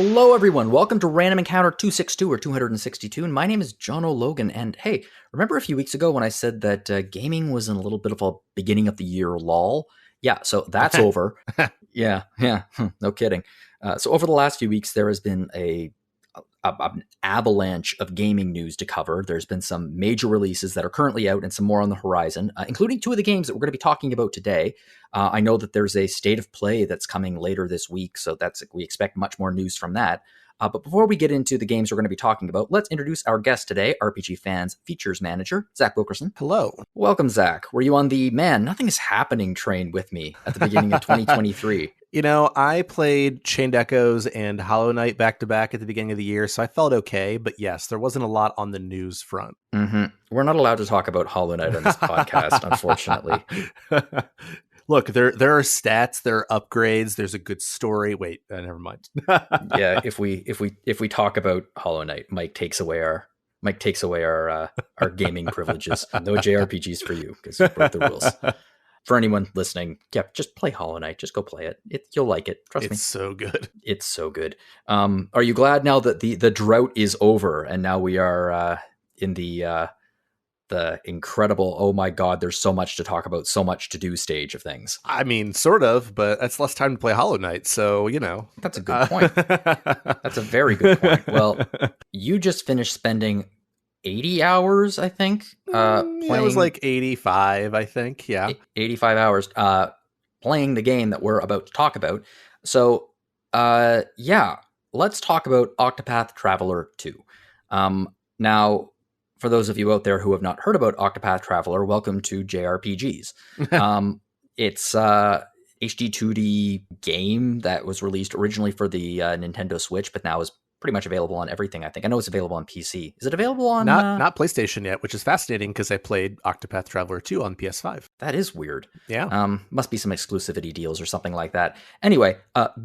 Hello, everyone. Welcome to Random Encounter 262 or 262. And my name is Jono Logan. And hey, remember a few weeks ago when I said that gaming was in a little bit of a beginning of the year lull? Yeah, so that's over. Yeah, no kidding. So over the last few weeks, there has been an avalanche of gaming news to cover. There's been some major releases that are currently out and some more on the horizon, including two of the games that we're going to be talking about today. I know that there's a state of play that's coming later this week, so we expect much more news from that. But before we get into the games we're going to be talking about, let's introduce our guest today, RPG Fans Features Manager, Zach Wilkerson. Hello. Welcome, Zach. Were you on the nothing is happening train with me at the beginning of 2023? You know, I played Chained Echoes and Hollow Knight back-to-back at the beginning of the year, so I felt okay. But yes, there wasn't a lot on the news front. Mm-hmm. We're not allowed to talk about Hollow Knight on this podcast, unfortunately. Look, there are stats, there are upgrades, there's a good story. Wait, never mind. Yeah, if we talk about Hollow Knight, Mike takes away our gaming privileges. No JRPGs for you because you broke the rules. For anyone listening, yeah, just play Hollow Knight. Just go play it. You'll like it. Trust me. It's so good. It's so good. Are you glad now that the drought is over and now we are in the incredible, oh my god, there's so much to talk about, so much to do stage of things? I mean, sort of, but that's less time to play Hollow Knight, so, you know. That's a good point. That's a very good point. Well, you just finished spending 80 hours, I think. Playing, it was like 85, I think. Yeah. 85 hours playing the game that we're about to talk about. So, yeah, let's talk about Octopath Traveler 2. Now, for those of you out there who have not heard about Octopath Traveler, welcome to JRPGs. It's HD 2D game that was released originally for the Nintendo Switch, but now is pretty much available on everything, I think. I know it's available on PC. Is it available on... Not PlayStation yet, which is fascinating because I played Octopath Traveler 2 on PS5. That is weird. Yeah. Must be some exclusivity deals or something like that. Anyway,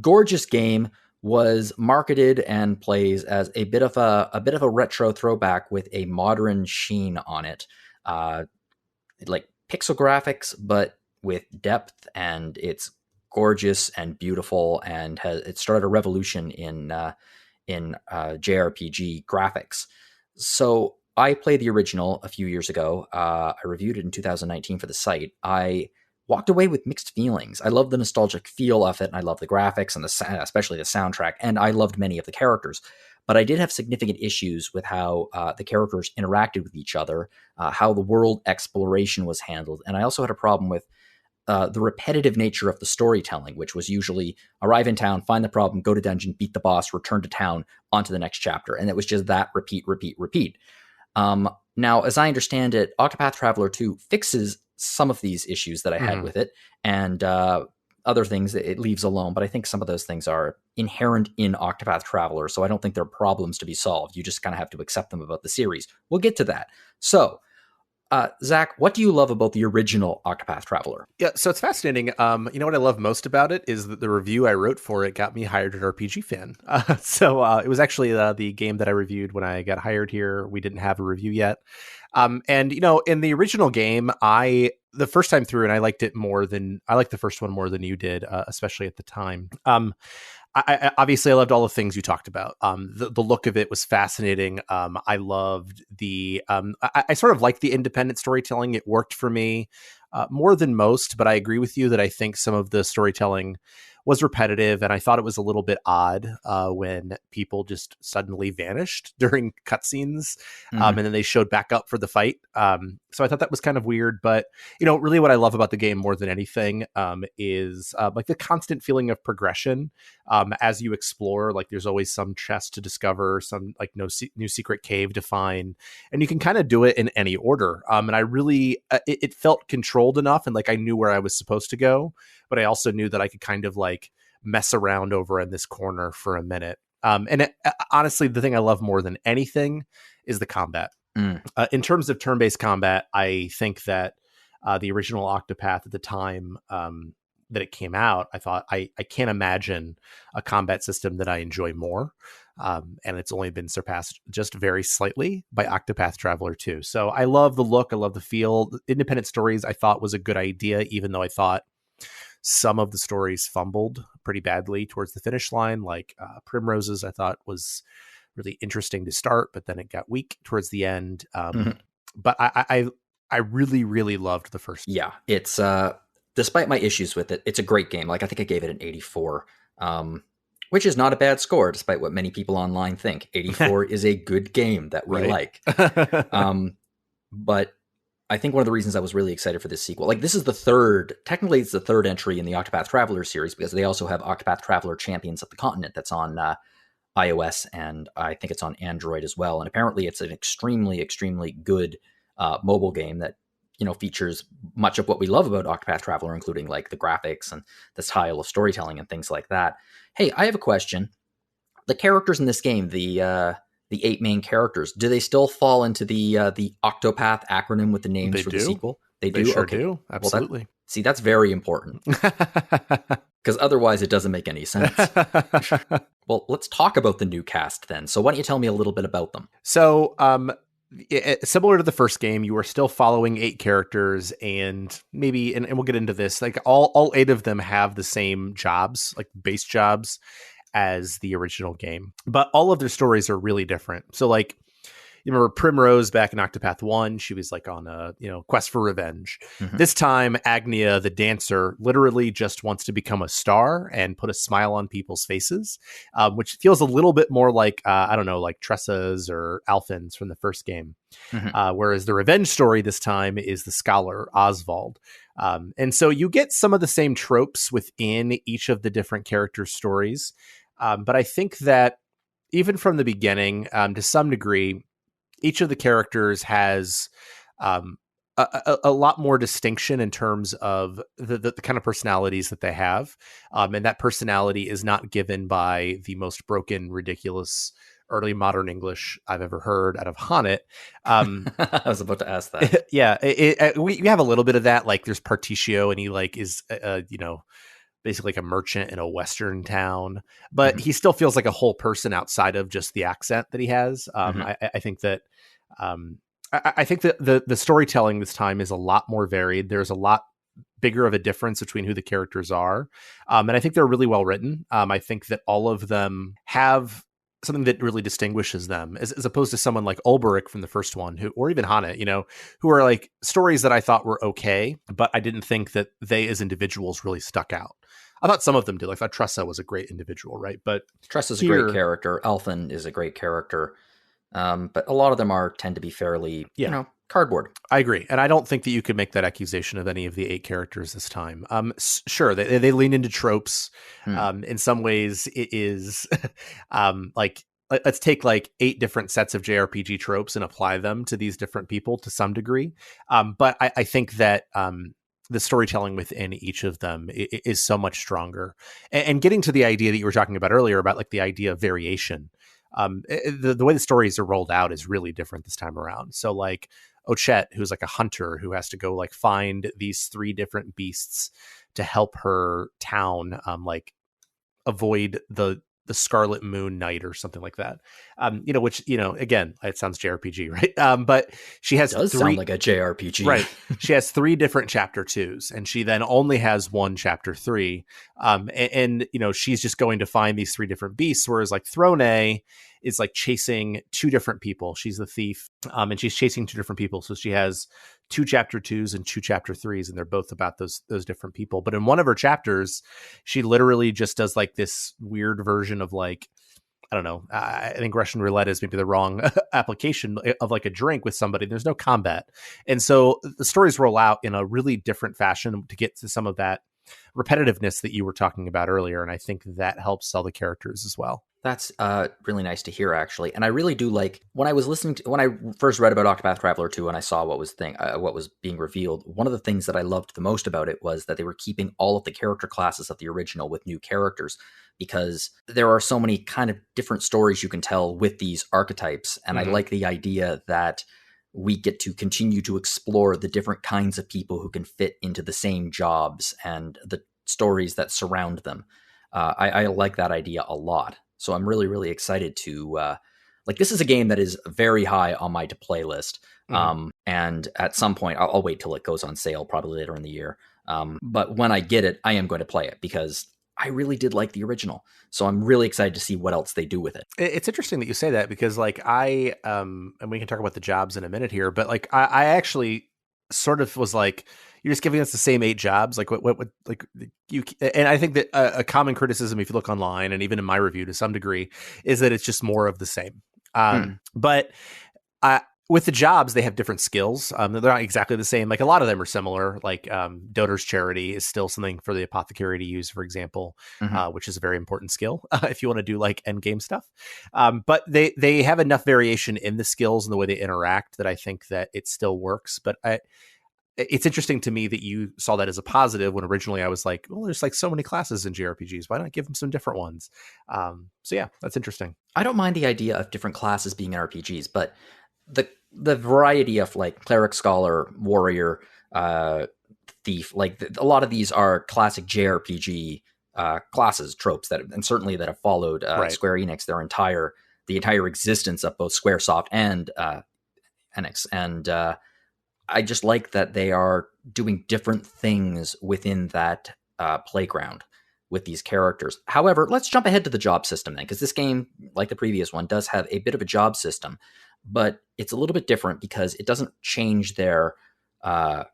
gorgeous game, was marketed and plays as a bit of a retro throwback with a modern sheen on it. Like pixel graphics, but with depth, and it's gorgeous and beautiful, and it started a revolution in JRPG graphics. So I played the original a few years ago. I reviewed it in 2019 for the site. I walked away with mixed feelings. I love the nostalgic feel of it, and I love the graphics and especially the soundtrack, and I loved many of the characters. But I did have significant issues with how the characters interacted with each other, how the world exploration was handled, and I also had a problem with the repetitive nature of the storytelling, which was usually arrive in town, find the problem, go to dungeon, beat the boss, return to town, on to the next chapter. And it was just that repeat. Now, as I understand it, Octopath Traveler 2 fixes some of these issues that I had with it, and other things that it leaves alone. But I think some of those things are inherent in Octopath Traveler, so I don't think they're problems to be solved. You just kind of have to accept them about the series. We'll get to that. So, Zach, what do you love about the original Octopath Traveler? Yeah, so it's fascinating. You know what I love most about it is that the review I wrote for it got me hired at RPG Fan. So it was actually the game that I reviewed when I got hired here. We didn't have a review yet. And, you know, in the original game, the first time through, and I liked the first one more than you did, especially at the time. I obviously I loved all the things you talked about. The look of it was fascinating. I loved I sort of liked the independent storytelling. It worked for me more than most, but I agree with you that I think some of the storytelling was repetitive, and I thought it was a little bit odd when people just suddenly vanished during cutscenes, and then they showed back up for the fight. So I thought that was kind of weird, but you know, really what I love about the game more than anything is like the constant feeling of progression as you explore. Like there's always some chest to discover, some like new secret cave to find, and you can kind of do it in any order. And I really, it felt controlled enough, and like I knew where I was supposed to go, but I also knew that I could kind of like mess around over in this corner for a minute. Honestly, the thing I love more than anything is the combat. In terms of turn-based combat, I think that the original Octopath at the time that it came out, I thought I can't imagine a combat system that I enjoy more. And it's only been surpassed just very slightly by Octopath Traveler 2. So I love the look. I love the feel. Independent stories I thought was a good idea, even though I thought some of the stories fumbled pretty badly towards the finish line. Like Primrose's, I thought was really interesting to start, but then it got weak towards the end. But I really, really loved the first. Yeah, it's despite my issues with it, it's a great game. Like I think I gave it an 84, which is not a bad score, despite what many people online think. 84 is a good game that we like. But I think one of the reasons I was really excited for this sequel, like this is technically it's the third entry in the Octopath Traveler series, because they also have Octopath Traveler Champions of the Continent that's on iOS, and I think it's on Android as well. And apparently it's an extremely, extremely good mobile game that, you know, features much of what we love about Octopath Traveler, including like the graphics and the style of storytelling and things like that. Hey, I have a question. The characters in this game, the 8 main characters, do they still fall into the Octopath acronym with the names for the sequel? They do? They sure do. Absolutely. Well, that's very important. Because otherwise it doesn't make any sense. Well, let's talk about the new cast then. So why don't you tell me a little bit about them? So, similar to the first game, you are still following 8 characters, and maybe, and we'll get into this, like all 8 of them have the same jobs, like base jobs as the original game, but all of their stories are really different. So like, you remember Primrose back in Octopath 1, she was like on a, you know, quest for revenge. This time, Agnia, the dancer, literally just wants to become a star and put a smile on people's faces, which feels a little bit more like, I don't know, like Tressa's or Alphen's from the first game. Whereas the revenge story this time is the scholar, Oswald. And so you get some of the same tropes within each of the different characters' stories. But I think that even from the beginning, to some degree, each of the characters has a lot more distinction in terms of the kind of personalities that they have. And that personality is not given by the most broken, ridiculous, early modern English I've ever heard out of Honnett. I was about to ask that. Yeah, we have a little bit of that. Like there's Particio, and he like is, you know, basically like a merchant in a Western town, but he still feels like a whole person outside of just the accent that he has. I think that I think that the storytelling this time is a lot more varied. There's a lot bigger of a difference between who the characters are. And I think they're really well written. I think that all of them have something that really distinguishes them, as opposed to someone like Ulberich from the first one, or even Hannah, you know, who are like stories that I thought were okay, but I didn't think that they as individuals really stuck out. I thought some of them did. Like I thought Tressa was a great individual, right? But Tressa's a great character. Alphen is a great character. But a lot of them tend to be fairly, you know, cardboard. I agree. And I don't think that you could make that accusation of any of the 8 characters this time. Sure, they lean into tropes. In some ways it is like, let's take like 8 different sets of JRPG tropes and apply them to these different people to some degree. But I think that the storytelling within each of them is so much stronger. And getting to the idea that you were talking about earlier about like the idea of variation, the way the stories are rolled out is really different this time around. So like Ochette, who's like a hunter who has to go like find these 3 different beasts to help her town, like avoid the Scarlet Moon Night or something like that. You know, which, you know, again, it sounds JRPG, right? But she has sound like a JRPG, right? She has 3 different chapter 2s, and she then only has 1 chapter 3. And you know, she's just going to find these 3 different beasts. Whereas like Throne is like chasing 2 different people. She's the thief, and she's chasing 2 different people. So she has 2 chapter 2s and 2 chapter 3s, and they're both about those different people. But in one of her chapters, she literally just does like this weird version of like, I don't know, I think Russian roulette is maybe the wrong application of like a drink with somebody. There's no combat. And so the stories roll out in a really different fashion to get to some of that repetitiveness that you were talking about earlier. And I think that helps sell the characters as well. That's really nice to hear, actually. And I really do like, when I first read about Octopath Traveler 2 and I saw what was being revealed, one of the things that I loved the most about it was that they were keeping all of the character classes of the original with new characters, because there are so many kind of different stories you can tell with these archetypes. And I like the idea that we get to continue to explore the different kinds of people who can fit into the same jobs and the stories that surround them. I like that idea a lot. So I'm really, really excited to, like, this is a game that is very high on my to play list. And at some point, I'll wait till it goes on sale, probably later in the year. But when I get it, I am going to play it because I really did like the original. So I'm really excited to see what else they do with it. It's interesting that you say that because like and we can talk about the jobs in a minute here, but like I actually sort of was like, you're just giving us the same 8 jobs. Like what like you, and I think that a common criticism, if you look online and even in my review to some degree, is that it's just more of the same. But with the jobs, they have different skills. They're not exactly the same. Like a lot of them are similar. Like Doter's Charity is still something for the apothecary to use, for example, which is a very important skill if you want to do like end game stuff. But they have enough variation in the skills and the way they interact that I think that it still works. But it's interesting to me that you saw that as a positive when originally I was like, well, there's like so many classes in JRPGs. Why not give them some different ones? So yeah, that's interesting. I don't mind the idea of different classes being in RPGs, but the variety of like cleric, scholar, warrior, thief, like a lot of these are classic JRPG classes, tropes that, and certainly that have followed Right. Square Enix the entire existence of both SquareSoft and Enix, and I just like that they are doing different things within that playground with these characters. However, let's jump ahead to the job system then, because this game, like the previous one, does have a bit of a job system, but it's a little bit different because it doesn't change their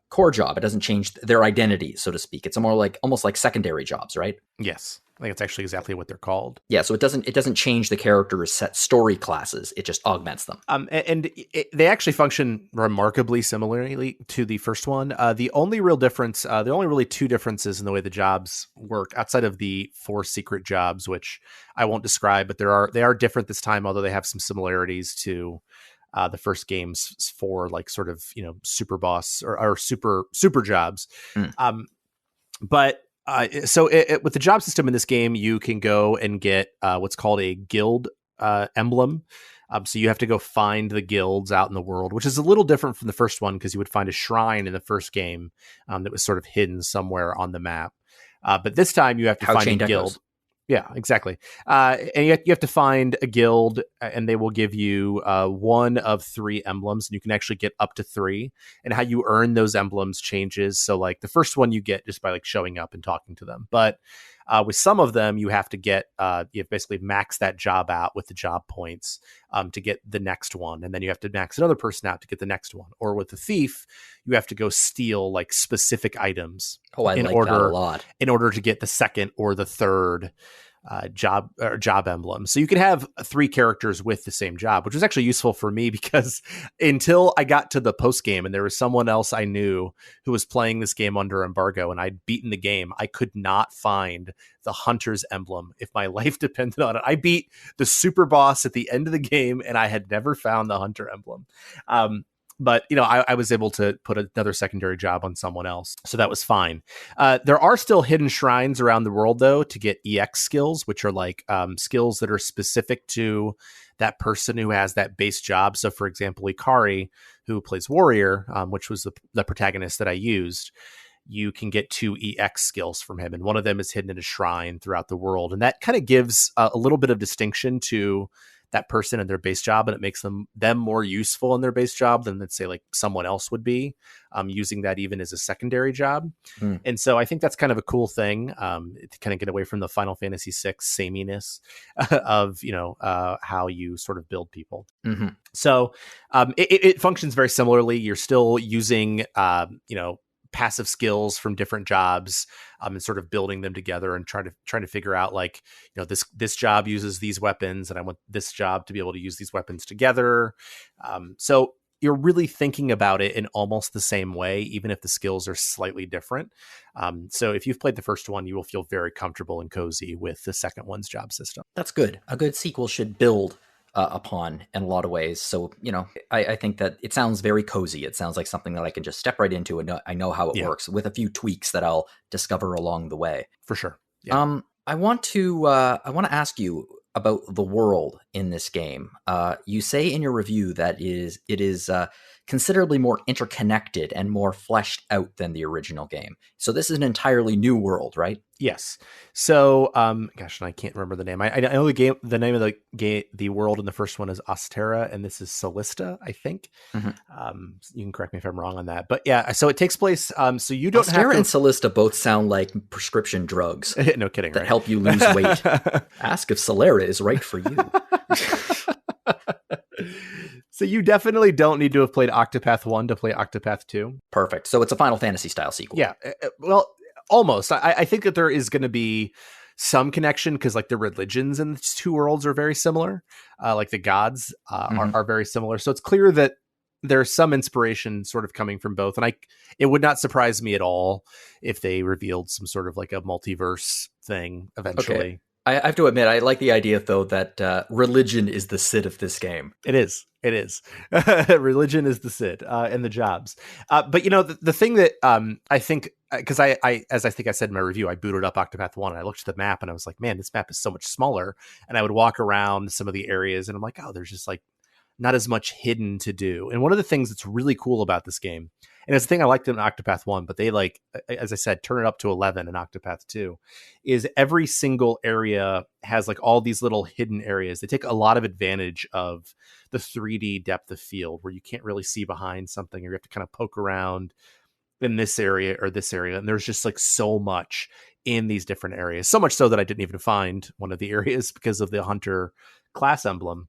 core job. It doesn't change their identity, so to speak. It's more like almost like secondary jobs, right? Yes. I think it's actually exactly what they're called. Yeah, so it doesn't change the character's set story classes. It just augments them. They actually function remarkably similarly to the first one. The only real difference, the only really 2 differences in the way the jobs work, outside of the 4 secret jobs, which I won't describe, but they are different this time, although they have some similarities to the first game's 4 like sort of super boss or super jobs. But so with the job system in this game, you can go and get what's called a guild emblem. So you have to go find the guilds out in the world, which is a little different from the first one because you would find a shrine in the first game that was sort of hidden somewhere on the map. But this time you have to find a guild. Yeah, exactly. And you have to find a guild, and they will give you 1 of 3 emblems, and you can actually get up to 3. And how you earn those emblems changes. So, like the first one, you get just by like showing up and talking to them. But with some of them, you have to get you have basically max that job out with the job points to get the next one, and then you have to max another person out to get the next one. Or with the thief, you have to go steal like specific items. Oh, I like that a lot. In order to get the second or the third job emblem. So you can have 3 characters with the same job, which was actually useful for me because until I got to the post game and there was someone else I knew who was playing this game under embargo and I'd beaten the game, I could not find the hunter's emblem if my life depended on it. I beat the super boss at the end of the game and I had never found the hunter emblem. But, I was able to put another secondary job on someone else. So that was fine. There are still hidden shrines around the world, though, to get EX skills, which are like skills that are specific to that person who has that base job. So, for example, Ikari, who plays Warrior, which was the protagonist that I used, you can get 2 EX skills from him. And one of them is hidden in a shrine throughout the world. And that kind of gives a little bit of distinction to that person and their base job, and it makes them more useful in their base job than, let's say, like someone else would be using that even as a secondary job. And so I think that's kind of a cool thing to kind of get away from the Final Fantasy VI sameness of how you sort of build people. So it functions very similarly. You're still using passive skills from different jobs and sort of building them together and trying to figure out like, this job uses these weapons and I want this job to be able to use these weapons together. So you're really thinking about it in almost the same way, even if the skills are slightly different. So if you've played the first one, you will feel very comfortable and cozy with the second one's job system. That's good. A good sequel should build upon in a lot of ways. So, I think that it sounds very cozy. It sounds like something that I can just step right into and I know how it works with a few tweaks that I'll discover along the way. For sure. Yeah. I want to ask you about the world in this game. You say in your review that it is considerably more interconnected and more fleshed out than the original game. So this is an entirely new world, right? Yes. So, gosh, and I can't remember the name. I know the name of the world in the first one is Ostera, and this is Solista, I think. Mm-hmm. You can correct me if I'm wrong on that, but yeah. So it takes place. So you don't have Ostera to... and Solista both sound like prescription drugs. No kidding, that right? help you lose weight. Ask if Solera is right for you. So you definitely don't need to have played Octopath 1 to play Octopath 2. Perfect. So it's a Final Fantasy style sequel. Yeah. Well, almost. I think that there is going to be some connection because like the religions in the two worlds are very similar. Like the gods are very similar. So it's clear that there's some inspiration sort of coming from both. And it would not surprise me at all if they revealed some sort of like a multiverse thing eventually. Okay. I have to admit, I like the idea, though, that religion is the Sid of this game. It is. Religion is the Sid and the jobs. But, you know, the thing that I think, because as I think I said in my review, I booted up Octopath 1 and I looked at the map and I was like, man, this map is so much smaller. And I would walk around some of the areas and I'm like, oh, there's just like not as much hidden to do. And one of the things that's really cool about this game, and it's the thing I liked in Octopath 1, but they like, as I said, turn it up to 11 in Octopath 2, is every single area has like all these little hidden areas. They take a lot of advantage of the 3D depth of field where you can't really see behind something or you have to kind of poke around in this area or this area. And there's just like so much in these different areas. So much so that I didn't even find one of the areas because of the hunter class emblem.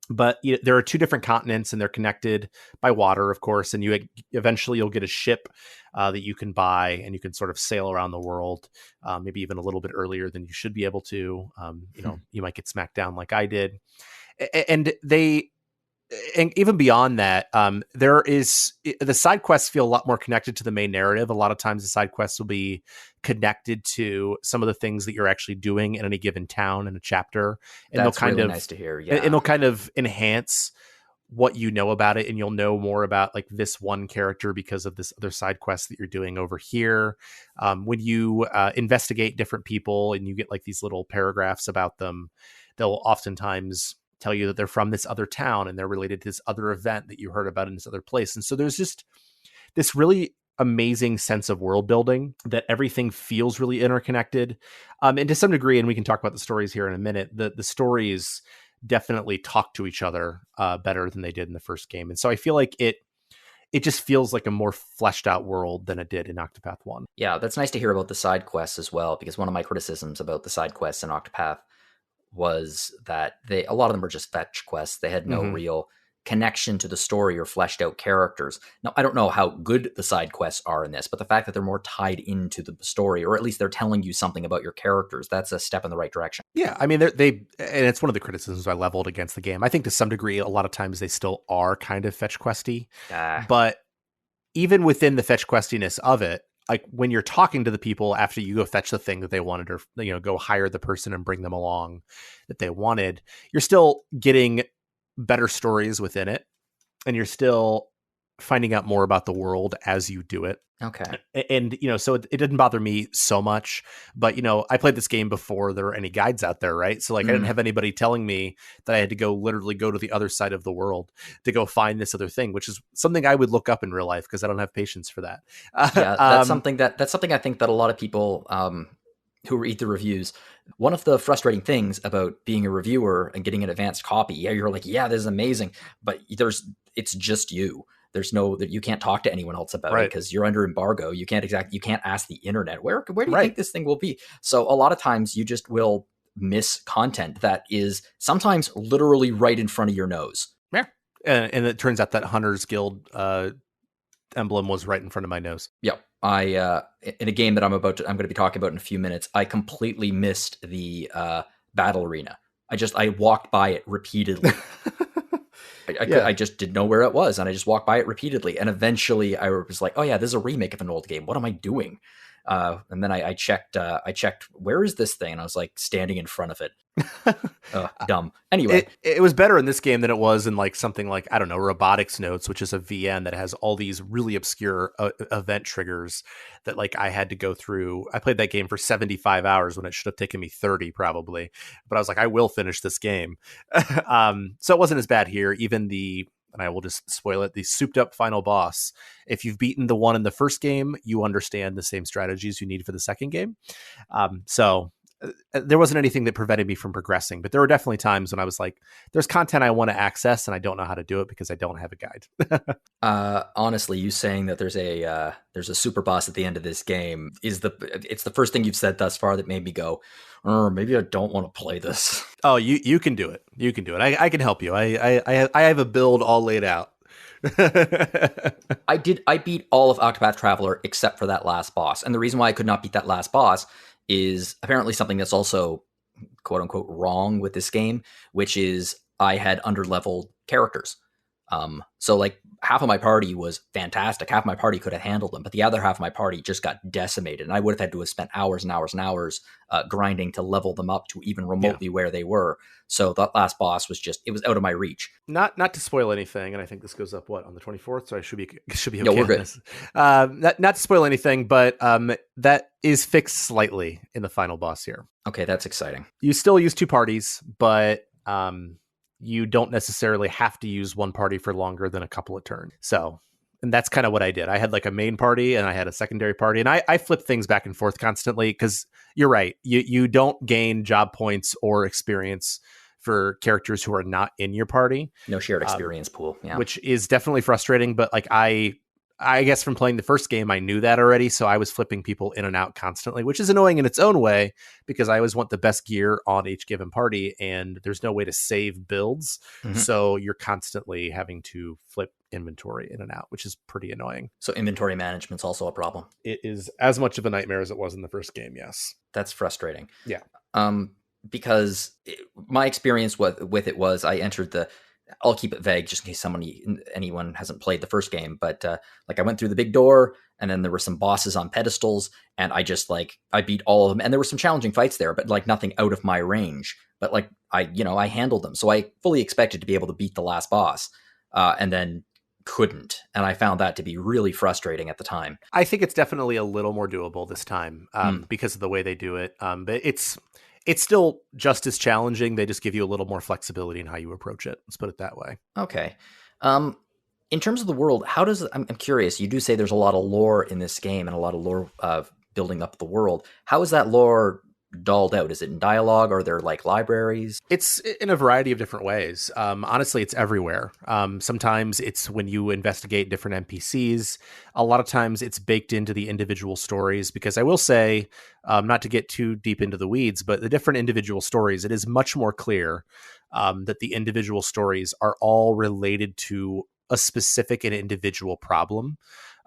But there are two different continents and they're connected by water, of course. And eventually you'll get a ship that you can buy and you can sort of sail around the world, maybe even a little bit earlier than you should be able to. You might get smacked down like I did. And even beyond that, the side quests feel a lot more connected to the main narrative. A lot of times the side quests will be connected to some of the things that you're actually doing in any given town in a chapter. And That's really nice to hear. Yeah. And they'll kind of enhance what you know about it. And you'll know more about like this one character because of this other side quest that you're doing over here. When you investigate different people and you get like these little paragraphs about them, they'll oftentimes tell you that they're from this other town and they're related to this other event that you heard about in this other place. And so there's just this really amazing sense of world building that everything feels really interconnected. And to some degree, and we can talk about the stories here in a minute, the stories definitely talk to each other better than they did in the first game. And so I feel like it just feels like a more fleshed out world than it did in Octopath 1. Yeah, that's nice to hear about the side quests as well, because one of my criticisms about the side quests in Octopath was that a lot of them were just fetch quests. They had no real connection to the story or fleshed out characters. Now, I don't know how good the side quests are in this, but the fact that they're more tied into the story, or at least they're telling you something about your characters, that's a step in the right direction. Yeah, I mean, and it's one of the criticisms I leveled against the game. I think to some degree, a lot of times they still are kind of fetch questy, but even within the fetch questiness of it, like when you're talking to the people after you go fetch the thing that they wanted, or go hire the person and bring them along that they wanted, you're still getting better stories within it, and you're still finding out more about the world as you do it. Okay. And so it didn't bother me so much, but I played this game before there were any guides out there, right? So like I didn't have anybody telling me that I had to literally go to the other side of the world to go find this other thing, which is something I would look up in real life because I don't have patience for that. Yeah, that's something I think that a lot of people who read the reviews, one of the frustrating things about being a reviewer and getting an advanced copy, you're like, yeah, this is amazing, but it's just you. There's you can't talk to anyone else about it because you're under embargo. You can't ask the internet, where do you think this thing will be? So a lot of times you just will miss content that is sometimes literally right in front of your nose. Yeah. And it turns out that Hunter's Guild emblem was right in front of my nose. Yeah. I in a game that I'm going to be talking about in a few minutes, I completely missed the battle arena. I walked by it repeatedly. I just didn't know where it was, and I just walked by it repeatedly. And eventually I was like, oh yeah, this is a remake of an old game. What am I doing? And then I checked, where is this thing? And I was like standing in front of it. Dumb. Anyway. It was better in this game than it was in like something like, I don't know, Robotics Notes, which is a VN that has all these really obscure event triggers that like I had to go through. I played that game for 75 hours when it should have taken me 30 probably. But I was like, I will finish this game. So it wasn't as bad here. Even the and I will just spoil it, the souped up final boss. If you've beaten the one in the first game, you understand the same strategies you need for the second game. So there wasn't anything that prevented me from progressing, but there were definitely times when I was like, there's content I want to access and I don't know how to do it because I don't have a guide. Honestly, you saying that there's a super boss at the end of this game it's the first thing you've said thus far that made me go, maybe I don't want to play this. Oh, you can do it. You can do it. I can help you. I have a build all laid out. I beat all of Octopath Traveler except for that last boss. And the reason why I could not beat that last boss is apparently something that's also quote unquote wrong with this game, which is I had underleveled characters. So like half of my party was fantastic. Half of my party could have handled them, but the other half of my party just got decimated. And I would have had to have spent hours and hours and hours grinding to level them up to even remotely where they were. So that last boss was it was out of my reach. Not to spoil anything, and I think this goes up on the 24th, so I should be okay. No, we're good. Not to spoil anything, but that is fixed slightly in the final boss here. Okay, that's exciting. You still use two parties, but you don't necessarily have to use one party for longer than a couple of turns. So, and that's kind of what I did. I had like a main party and I had a secondary party, and I flipped things back and forth constantly because you're right. You don't gain job points or experience for characters who are not in your party. No shared experience pool. Yeah. Which is definitely frustrating, but like I guess from playing the first game, I knew that already. So I was flipping people in and out constantly, which is annoying in its own way because I always want the best gear on each given party and there's no way to save builds. Mm-hmm. So you're constantly having to flip inventory in and out, which is pretty annoying. So inventory management's also a problem. It is as much of a nightmare as it was in the first game. Yes. That's frustrating. Yeah. Because my experience with it was I entered I'll keep it vague just in case anyone hasn't played the first game, but like I went through the big door and then there were some bosses on pedestals and I just I beat all of them and there were some challenging fights there, but like nothing out of my range, but like I handled them. So I fully expected to be able to beat the last boss and then couldn't. And I found that to be really frustrating at the time. I think it's definitely a little more doable this time because of the way they do it. But it's still just as challenging. They just give you a little more flexibility in how you approach it. Let's put it that way. Okay. In terms of the world, I'm curious, you do say there's a lot of lore in this game and a lot of lore building up the world. How is that lore dolled out? Is it in dialogue? Are there like libraries? It's in a variety of different ways. Honestly, it's everywhere. Sometimes it's when you investigate different NPCs. A lot of times it's baked into the individual stories because I will say, not to get too deep into the weeds, but the different individual stories, it is much more clear that the individual stories are all related to a specific and individual problem.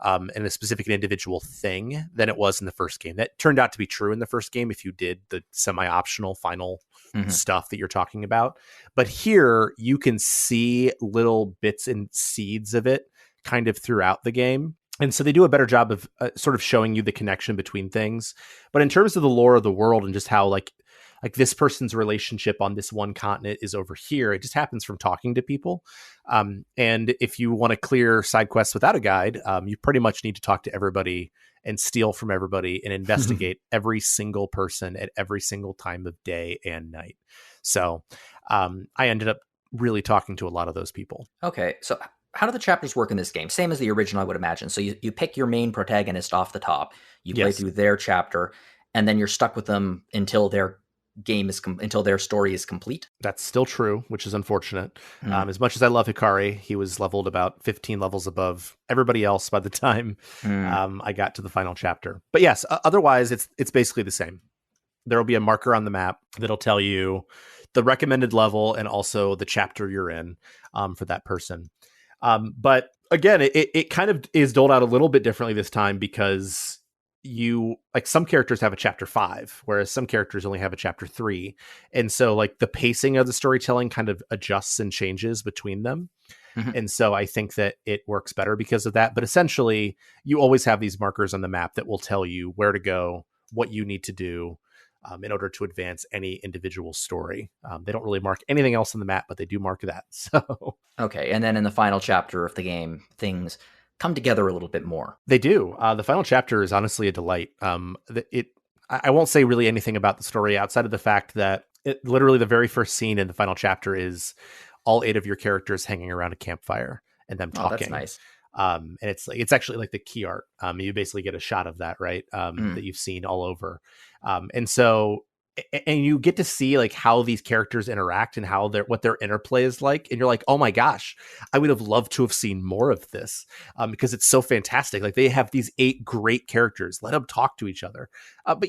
And a specific and individual thing than it was in the first game. That turned out to be true in the first game if you did the semi-optional final stuff that you're talking about. But here you can see little bits and seeds of it kind of throughout the game. And so they do a better job of sort of showing you the connection between things. But in terms of the lore of the world and just how like this person's relationship on this one continent is over here, it just happens from talking to people. And if you want to clear side quests without a guide, you pretty much need to talk to everybody and steal from everybody and investigate every single person at every single time of day and night. So I ended up really talking to a lot of those people. Okay, so how do the chapters work in this game? Same as the original, I would imagine. So you pick your main protagonist off the top, you play through their chapter, and then you're stuck with them until their until their story is complete. That's still true, which is unfortunate. As much as I love Hikari, he was leveled about 15 levels above everybody else by the time I got to the final chapter. But yes, otherwise it's basically the same. There will be a marker on the map that'll tell you the recommended level and also the chapter you're in for that person. But again, it kind of is doled out a little bit differently this time because some characters have a chapter 5, whereas some characters only have a chapter 3. And so like the pacing of the storytelling kind of adjusts and changes between them. And so I think that it works better because of that. But essentially you always have these markers on the map that will tell you where to go, what you need to do in order to advance any individual story. They don't really mark anything else on the map, but they do mark that. So, okay. And then in the final chapter of the game, things come together a little bit more. They do. The final chapter is honestly a delight. I won't say really anything about the story outside of the fact that literally the very first scene in the final chapter is all 8 of your characters hanging around a campfire and them Oh, that's talking. nice. And it's actually like the key art. You basically get a shot of that, right? That Mm. you've seen all over. And so, and you get to see like how these characters interact and how what their interplay is like. And you're like, oh my gosh, I would have loved to have seen more of this, because it's so fantastic. Like they have these 8 great characters. Let them talk to each other. But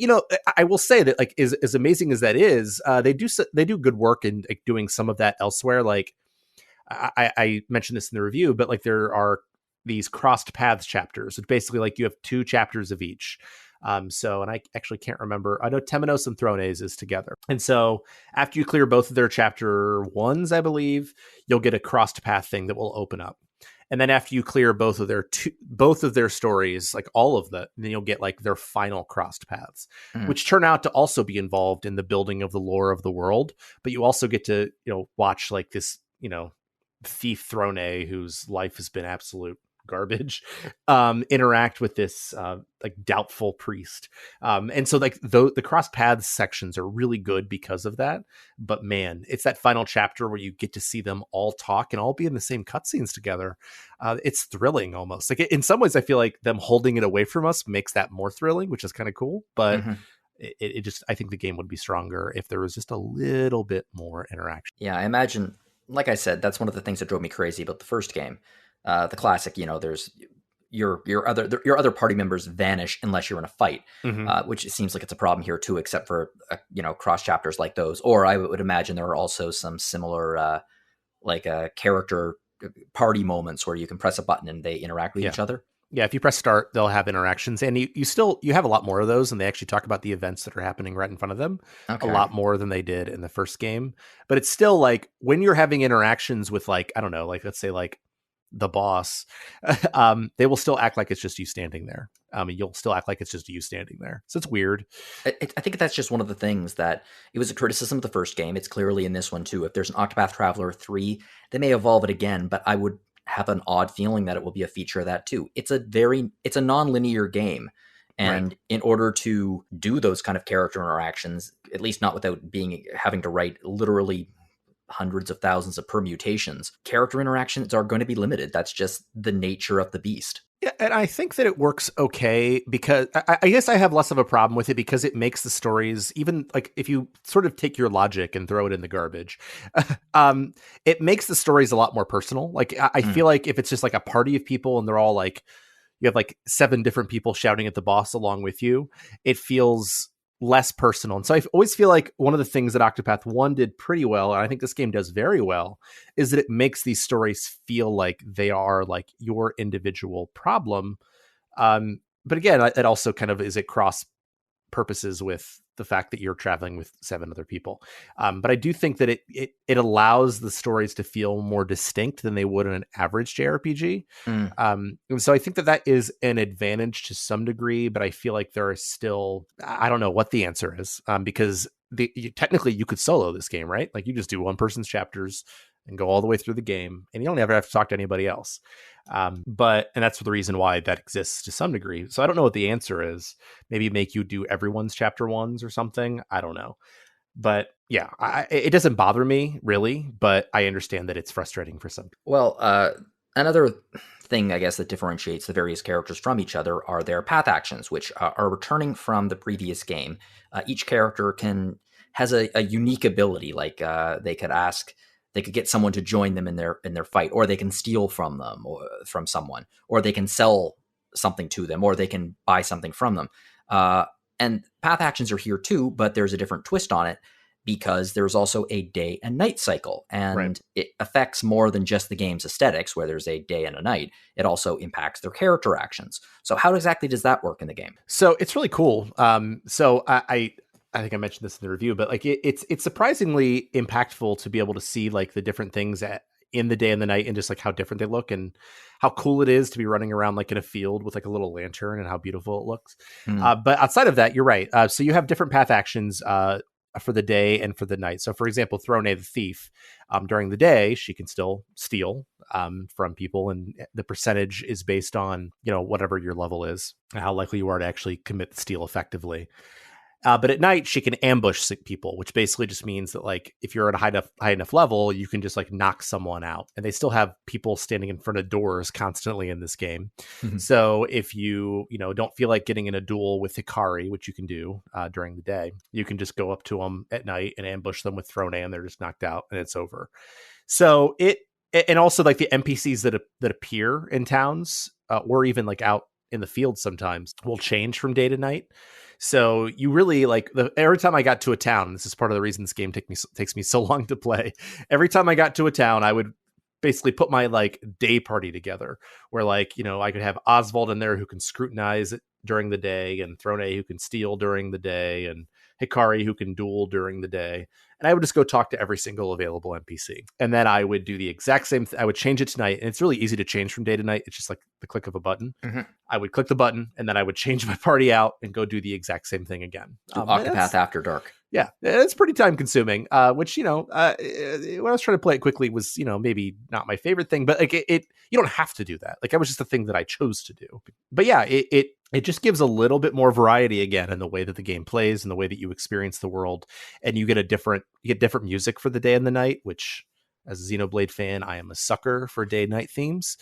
I will say that like as amazing as that is, they do good work in like, doing some of that elsewhere. Like I mentioned this in the review, but like there are these crossed paths chapters, which basically like you have 2 chapters of each. And I actually can't remember. I know Temenos and Thrones is together. And so after you clear both of their chapter 1s, I believe, you'll get a crossed path thing that will open up. And then after you clear both of their stories, like all of that, then you'll get like their final crossed paths, Mm. which turn out to also be involved in the building of the lore of the world. But you also get to, watch like this, thief Throne, whose life has been absolute garbage, interact with this like doubtful priest. And so like the cross paths sections are really good because of that. But man, it's that final chapter where you get to see them all talk and all be in the same cutscenes together. It's thrilling almost. Like in some ways, I feel like them holding it away from us makes that more thrilling, which is kind of cool. But Mm-hmm. it just, I think the game would be stronger if there was just a little bit more interaction. Yeah, I imagine, like I said, that's one of the things that drove me crazy about the first game. The classic, there's your other party members vanish unless you're in a fight, Mm-hmm. which it seems like it's a problem here too, except for cross chapters like those. Or I would imagine there are also some similar character party moments where you can press a button and they interact with Yeah. each other. Yeah, if you press start, they'll have interactions, and you have a lot more of those, and they actually talk about the events that are happening right in front of them a Okay. lot more than they did in the first game. But it's still like when you're having interactions with like, I don't know, like let's say like the boss, they will still act like it's just you standing there. You'll still act like it's just you standing there. So it's weird. I think that's just one of the things that it was a criticism of the first game. It's clearly in this one too. If there's an Octopath Traveler 3, they may evolve it again, but I would have an odd feeling that it will be a feature of that too. It's a non-linear game. Right. And in order to do those kind of character interactions, at least not without having to write literally hundreds of thousands of permutations, character interactions are going to be limited. That's just the nature of the beast. Yeah, and I think that it works okay because I guess I have less of a problem with it because it makes the stories, even like if you sort of take your logic and throw it in the garbage, it makes the stories a lot more personal. Like I feel like if it's just like a party of people and they're all like, you have like 7 different people shouting at the boss along with you, it feels less personal. And so I always feel like one of the things that Octopath 1 did pretty well, and I think this game does very well, is that it makes these stories feel like they are like your individual problem. But again, it also kind of is at cross purposes with the fact that you're traveling with 7 other people. But I do think that it allows the stories to feel more distinct than they would in an average JRPG. Mm. And so I think that is an advantage to some degree, but I feel like there is still, I don't know what the answer is, because technically you could solo this game, right? Like you just do one person's chapters and go all the way through the game, and you don't ever have to talk to anybody else. And that's the reason why that exists to some degree. So I don't know what the answer is. Maybe make you do everyone's chapter 1s or something. I don't know. But yeah, it doesn't bother me really, but I understand that it's frustrating for some people. Well, another thing, I guess, that differentiates the various characters from each other are their path actions, which are returning from the previous game. Each character has a unique ability. Like they could get someone to join them in their fight, or they can steal from them or from someone, or they can sell something to them, or they can buy something from them. And path actions are here too, but there's a different twist on it because there's also a day and night cycle, and Right. it affects more than just the game's aesthetics, where there's a day and a night. It also impacts their character actions. So how exactly does that work in the game? So it's really cool. So I think I mentioned this in the review, but like it's surprisingly impactful to be able to see like the different things in the day and the night, and just like how different they look and how cool it is to be running around like in a field with like a little lantern and how beautiful it looks. But outside of that, you're right. So you have different path actions for the day and for the night. So for example, Throne the thief, during the day, she can still steal from people, and the percentage is based on, whatever your level is and how likely you are to actually commit the steal effectively. But at night, she can ambush people, which basically just means that, like, if you're at a high enough level, you can just like knock someone out. And they still have people standing in front of doors constantly in this game. So if you know, don't feel like getting in a duel with Hikari, which you can do during the day, you can just go up to them at night and ambush them with Throne A, and they're just knocked out, and it's over. So and also like the NPCs that appear in towns or even like out in the field sometimes will change from day to night. So you really like every time I got to a town, this is part of the reason this game takes me so long to play. Every time I got to a town, I would basically put my like day party together where, like, you know, I could have Oswald in there who can scrutinize it during the day, and Throne A who can steal during the day, and Hikari who can duel during the day. And I would just go talk to every single available NPC. And then I would do the exact same I would change it to night. And it's really easy to change from day to night. It's just like the click of a button. I would click the button, and then I would change my party out and go do the exact same thing again. Octopath After Dark. Yeah, it's pretty time consuming, which, you know, when I was trying to play it quickly was, you know, maybe not my favorite thing, but like it you don't have to do that. Like, it was just a thing that I chose to do. But yeah, it just gives a little bit more variety again in the way that the game plays and the way that you experience the world. And you get different music for the day and the night, which, as a Xenoblade fan, I am a sucker for day and night themes.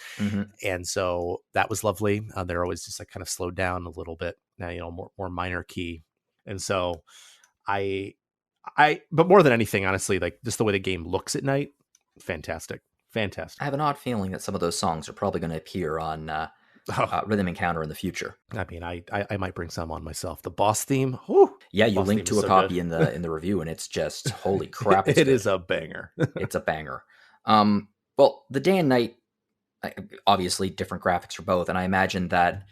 And so that was lovely. They're always just like kind of slowed down a little bit now, you know, more minor key. And so but more than anything, honestly, like just the way the game looks at night, fantastic. I have an odd feeling that some of those songs are probably going to appear on Rhythm Encounter in the future. I mean, I might bring some on myself. The boss theme, whew, yeah, you linked to a copy in the review, and it's just holy crap! It is a banger. It's a banger. Well, the day and night, obviously different graphics for both, and I imagine that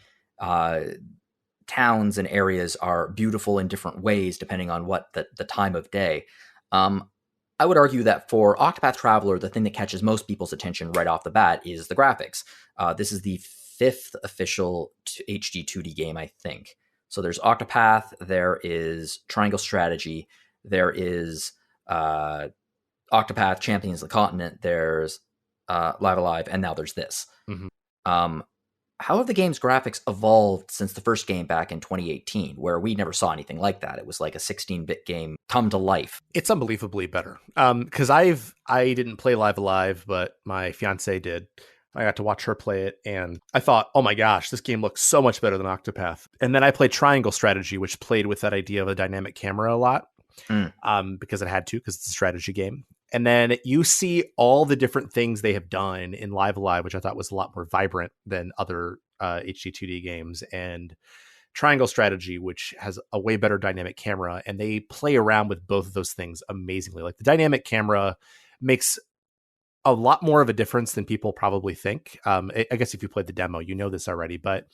towns and areas are beautiful in different ways depending on what the time of day. I would argue that for Octopath Traveler, the thing that catches most people's attention right off the bat is the graphics. This is the 5th official HD 2D game, I think. So there's Octopath, there is Triangle Strategy, there is Octopath Champions of the Continent, there's Live Alive, and now there's this. How have the game's graphics evolved since the first game back in 2018, where we never saw anything like that? It was like a 16-bit game come to life. It's unbelievably better. Because I didn't play Live Alive, but my fiance did. I got to watch her play it, and I thought, oh my gosh, this game looks so much better than Octopath. And then I played Triangle Strategy, which played with that idea of a dynamic camera a lot, because it had to, because it's a strategy game. And then you see all the different things they have done in Live Alive, which I thought was a lot more vibrant than other HD 2D games, and Triangle Strategy, which has a way better dynamic camera, and they play around with both of those things amazingly. Like, the dynamic camera makes a lot more of a difference than people probably think. I guess if you played the demo, you know this already, but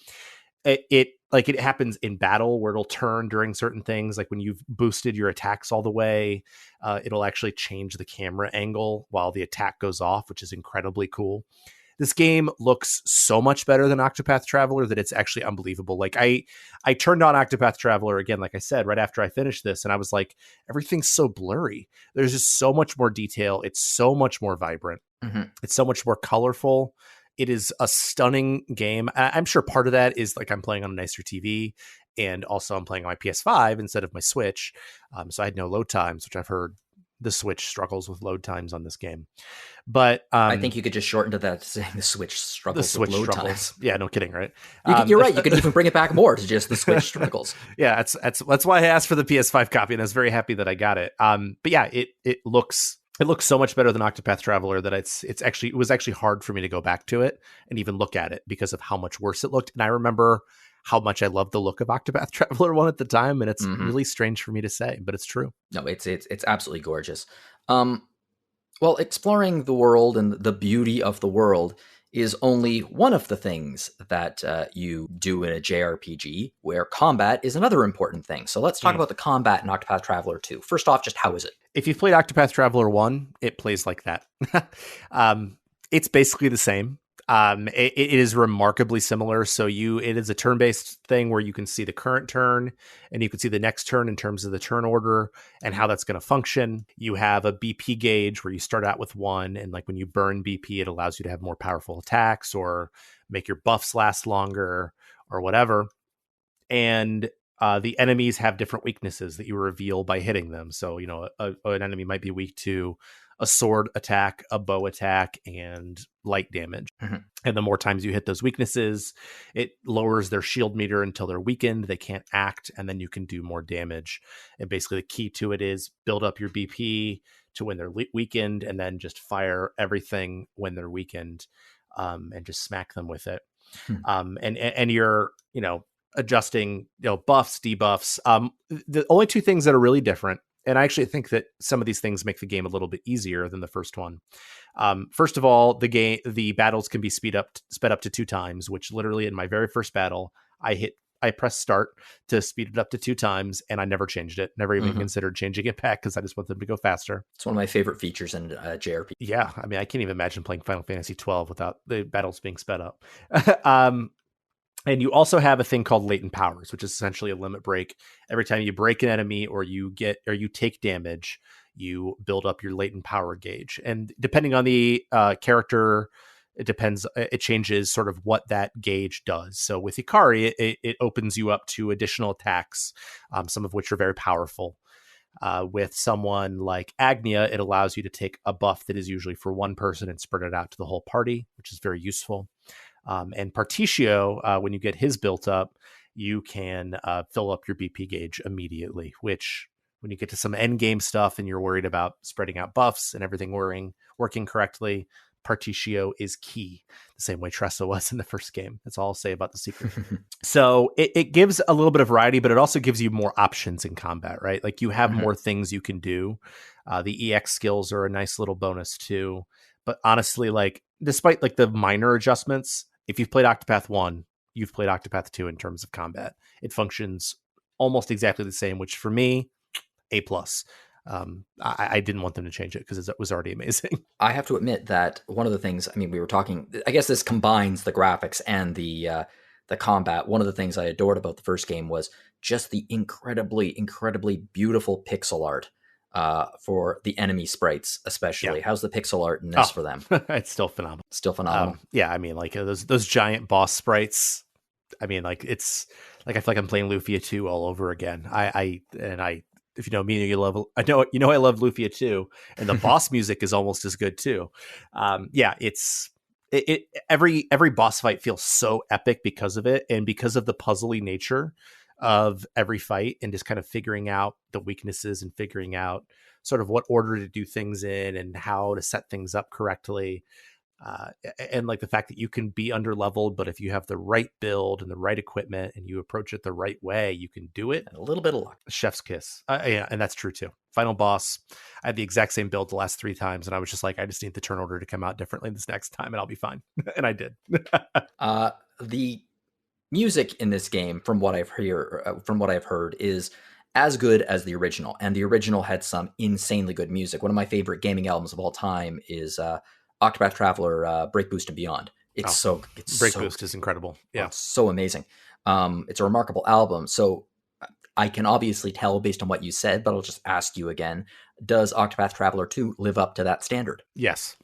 it happens in battle where it'll turn during certain things. Like when you've boosted your attacks all the way, it'll actually change the camera angle while the attack goes off, which is incredibly cool. This game looks so much better than Octopath Traveler that it's actually unbelievable. Like, I turned on Octopath Traveler again, like I said, right after I finished this, and I was like, everything's so blurry. There's just so much more detail. It's so much more vibrant. It's so much more colorful. It is a stunning game. I'm sure part of that is like I'm playing on a nicer TV, and also I'm playing on my PS5 instead of my Switch. So I had no load times, which I've heard the Switch struggles with load times on this game. But I think you could just shorten to that, saying the Switch struggles with load times. Yeah, no kidding, right? You're right. You could even bring it back more to just the Switch struggles. Yeah, that's why I asked for the PS5 copy, and I was very happy that I got it. But yeah, it looks so much better than Octopath Traveler that it was actually hard for me to go back to it and even look at it because of how much worse it looked. And I remember how much I loved the look of Octopath Traveler 1 at the time, and it's really strange for me to say, but it's true. No, it's absolutely gorgeous. Well, exploring the world and the beauty of the world is only one of the things that you do in a JRPG, where combat is another important thing. So let's talk about the combat in Octopath Traveler 2. First off, just how is it? If you've played Octopath Traveler 1, it plays like that. It's basically the same. It is remarkably similar. So it is a turn-based thing where you can see the current turn and you can see the next turn in terms of the turn order and how that's going to function. You have a BP gauge where you start out with 1, and like when you burn BP, it allows you to have more powerful attacks or make your buffs last longer or whatever. And The enemies have different weaknesses that you reveal by hitting them. So, an enemy might be weak to a sword attack, a bow attack, and light damage. Mhm. And the more times you hit those weaknesses, it lowers their shield meter until they're weakened. They can't act, and then you can do more damage. And basically, the key to it is build up your BP to when they're weakened, and then just fire everything when they're weakened, and just smack them with it. And you're, adjusting, buffs, debuffs. The only two things that are really different, and I actually think that some of these things make the game a little bit easier than the first one. First of all, the battles can be sped up to 2 times, which literally in my very first battle, I pressed start to speed it up to 2 times, and I never changed it. Never even considered changing it back because I just want them to go faster. It's one of my favorite features in JRPG. Yeah, I mean, I can't even imagine playing Final Fantasy 12 without the battles being sped up. And you also have a thing called latent powers, which is essentially a limit break. Every time you break an enemy or you take damage, you build up your latent power gauge. And depending on the character, it depends. It changes sort of what that gauge does. So with Ikari, it opens you up to additional attacks, some of which are very powerful. With someone like Agnia, it allows you to take a buff that is usually for one person and spread it out to the whole party, which is very useful. And Particio, when you get his built up, you can fill up your BP gauge immediately, which when you get to some end game stuff and you're worried about spreading out buffs and everything working correctly, Particio is key, the same way Tressa was in the first game. That's all I'll say about the secret. So it gives a little bit of variety, but it also gives you more options in combat, right? Like you have more things you can do. The EX skills are a nice little bonus too. But honestly, like despite like the minor adjustments, if you've played Octopath 1, you've played Octopath 2 in terms of combat. It functions almost exactly the same, which for me, A+. I didn't want them to change it because it was already amazing. I have to admit that one of the things, I mean, we were talking, I guess this combines the graphics and the combat. One of the things I adored about the first game was just the incredibly, incredibly beautiful pixel art for the enemy sprites, especially. Yeah. How's the pixel art in this for them? It's still phenomenal. Still phenomenal. Yeah, I mean, like those giant boss sprites. I mean, like it's like I feel like I'm playing Lufia 2 all over again. I if you know me, I love Lufia 2, and the boss music is almost as good too. Yeah, every boss fight feels so epic because of it, and because of the puzzly nature of every fight, and just kind of figuring out the weaknesses and figuring out sort of what order to do things in and how to set things up correctly. And like the fact that you can be under leveled, but if you have the right build and the right equipment and you approach it the right way, you can do it. And a little bit of luck. Chef's kiss. Yeah, and that's true too. Final boss, I had the exact same build the last 3 times, and I was just like, I just need the turn order to come out differently this next time, and I'll be fine. And I did. The music in this game, from what I've heard, is as good as the original, and the original had some insanely good music. One of my favorite gaming albums of all time is Octopath Traveler Break Boost and Beyond. Break Boost is incredible. Yeah, it's so amazing. It's a remarkable album. So I can obviously tell based on what you said, but I'll just ask you again: does Octopath Traveler 2 live up to that standard? Yes.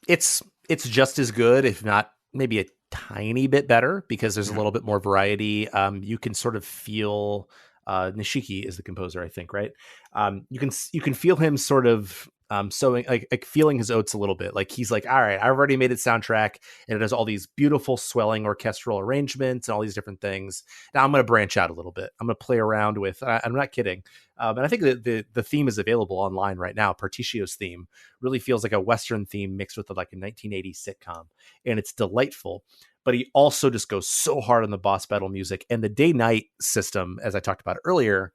It's just as good, if not maybe a tiny bit better, because there's a little bit more variety. You can sort of feel Nishiki is the composer, I think, right? You can feel him sort of sowing, like feeling his oats a little bit. Like he's like, all right, I've already made it soundtrack, and it has all these beautiful swelling orchestral arrangements and all these different things. Now I'm going to branch out a little bit. I'm going to play around with. I'm not kidding. And I think that the theme is available online right now. Particio's theme really feels like a Western theme mixed with like a 1980s sitcom, and it's delightful. But he also just goes so hard on the boss battle music, and the day-night system, as I talked about earlier,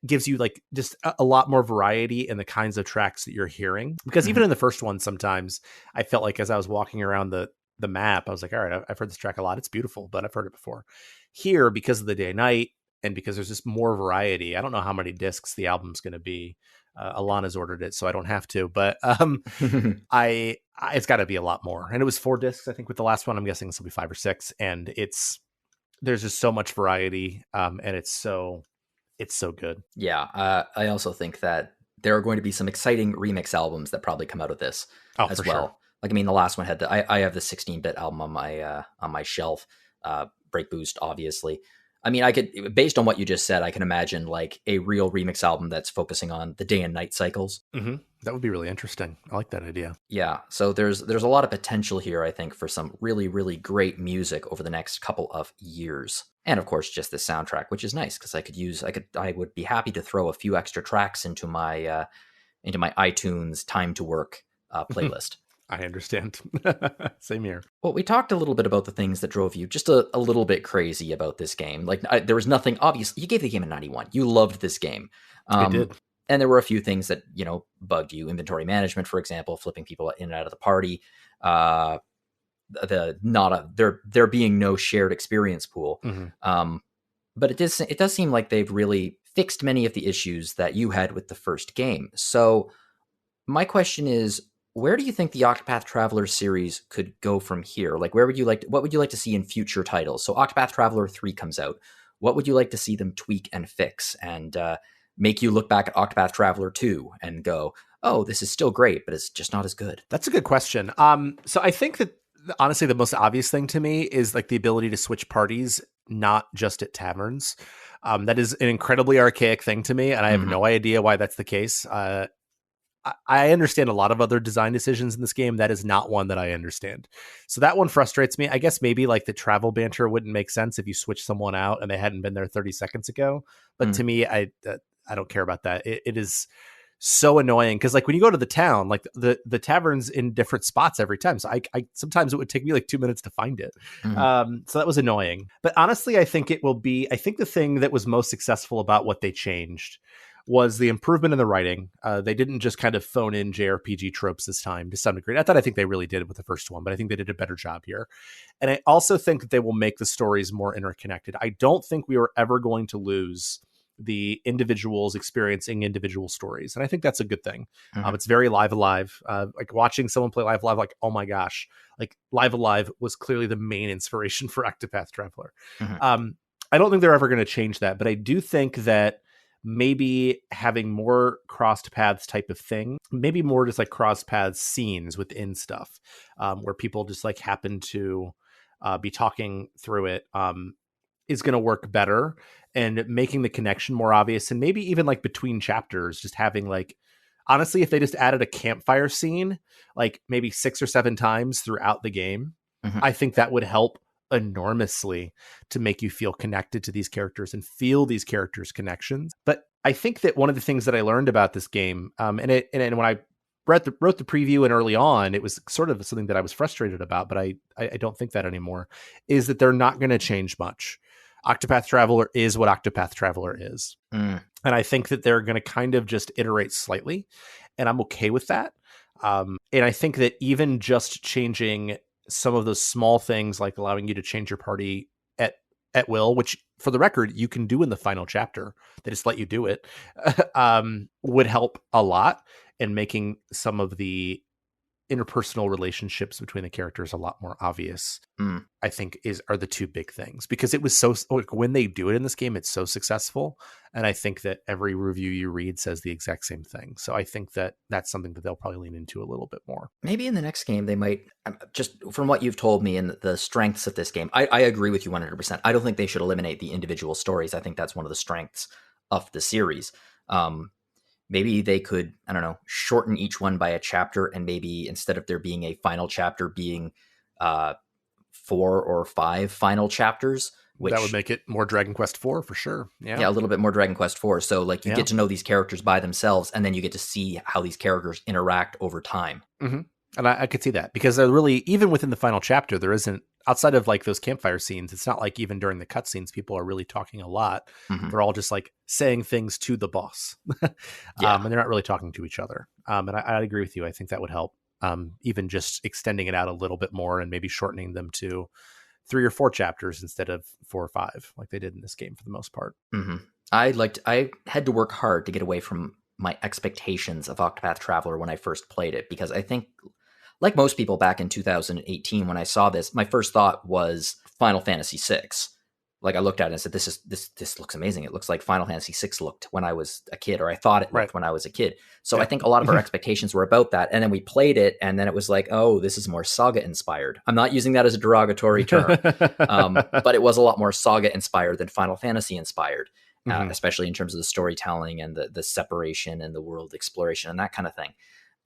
gives you like just a lot more variety in the kinds of tracks that you're hearing. Because even in the first one, sometimes I felt like as I was walking around the map, I was like, all right, I've heard this track a lot. It's beautiful, but I've heard it before. Here, because of the day-night, and because there's just more variety, I don't know how many discs the album's going to be. Alana's ordered it, so I don't have to. But it's got to be a lot more. And it was 4 discs, I think, with the last one. I'm guessing this will be 5 or 6. And there's just so much variety, and it's so good. Yeah, I also think that there are going to be some exciting remix albums that probably come out of this as well. Sure. Like, I mean, the last one had I have the 16-bit album on my shelf, Break Boost, obviously. I mean, I could, based on what you just said, I can imagine like a real remix album that's focusing on the day and night cycles. Mm-hmm. That would be really interesting. I like that idea. Yeah, so there's a lot of potential here, I think, for some really, really great music over the next couple of years. And of course, just the soundtrack, which is nice because I would be happy to throw a few extra tracks into my iTunes Time to Work playlist. I understand. Same here. Well, we talked a little bit about the things that drove you just a little bit crazy about this game. Like, there was nothing obvious. You gave the game a 91. You loved this game. I did. And there were a few things that, bugged you. Inventory management, for example, flipping people in and out of the party. There being no shared experience pool. Mm-hmm. But it does seem like they've really fixed many of the issues that you had with the first game. So my question is, where do you think the Octopath Traveler series could go from here? Like, what would you like to see in future titles? So Octopath Traveler 3 comes out. What would you like to see them tweak and fix and make you look back at Octopath Traveler 2 and go, oh, this is still great, but it's just not as good? That's a good question. So I think that honestly, the most obvious thing to me is like the ability to switch parties, not just at taverns. That is an incredibly archaic thing to me, and I have no idea why that's the case. I understand a lot of other design decisions in this game. That is not one that I understand. So that one frustrates me. I guess maybe like the travel banter wouldn't make sense if you switch someone out and they hadn't been there 30 seconds ago. But to me, I don't care about that. It is so annoying because like when you go to the town, like the tavern's in different spots every time. So I sometimes it would take me like 2 minutes to find it. So that was annoying. But honestly, I think the thing that was most successful about what they changed was the improvement in the writing. They didn't just kind of phone in JRPG tropes this time to some degree. I think they really did it with the first one, but I think they did a better job here. And I also think that they will make the stories more interconnected. I don't think we are ever going to lose the individuals experiencing individual stories. And I think that's a good thing. It's very Live Alive. Like watching someone play Live Alive, like, oh my gosh, like Live Alive was clearly the main inspiration for Octopath Traveler. I don't think they're ever going to change that, but I do think that maybe having more crossed paths type of thing, maybe more just like crossed paths scenes within stuff, where people just like happen to be talking through it, is going to work better, and making the connection more obvious. And maybe even like between chapters, just having like, honestly, if they just added a campfire scene, like maybe 6 or 7 times throughout the game, I think that would help enormously to make you feel connected to these characters and feel these characters' connections. But I think that one of the things that I learned about this game, and when I wrote the preview and early on, it was sort of something that I was frustrated about, but I don't think that anymore, is that they're not going to change much. Octopath Traveler is what Octopath Traveler is. And I think that they're going to kind of just iterate slightly, and I'm okay with that. And I think that even just changing some of those small things, like allowing you to change your party at will, which for the record, you can do in the final chapter, they just let you do it, would help a lot in making some of the interpersonal relationships between the characters a lot more obvious. I think are the two big things, because it was so, like, when they do it in this game, it's so successful. And I think that every review you read says the exact same thing. So I think that that's something that they'll probably lean into a little bit more. Maybe in the next game, they might, just from what you've told me and the strengths of this game, I agree with you 100%. I don't think they should eliminate the individual stories. I think that's one of the strengths of the series. Maybe they could, I don't know, shorten each one by a chapter, and maybe instead of there being a final chapter, being 4 or 5 final chapters. Which, that would make it more Dragon Quest IV for sure. Yeah, a little bit more Dragon Quest IV. So like you get to know these characters by themselves, and then you get to see how these characters interact over time. And I could see that, because they're really, even within the final chapter, there isn't, outside of like those campfire scenes, it's not like even during the cutscenes, people are really talking a lot. They're all just like saying things to the boss. And they're not really talking to each other. And I agree with you. I think that would help, even just extending it out a little bit more and maybe shortening them to 3 or 4 chapters instead of 4 or 5, like they did in this game for the most part. I had to work hard to get away from my expectations of Octopath Traveler when I first played it, because I think, like most people back in 2018, when I saw this, my first thought was Final Fantasy VI. Like I looked at it and said, this looks amazing. It looks like Final Fantasy VI looked when I was a kid, or I thought it looked Right. when I was a kid. So Yeah. I think a lot of our expectations were about that. And then we played it, and then it was like, oh, this is more Saga inspired. I'm not using that as a derogatory term, but it was a lot more Saga inspired than Final Fantasy inspired, especially in terms of the storytelling and the separation and the world exploration and that kind of thing.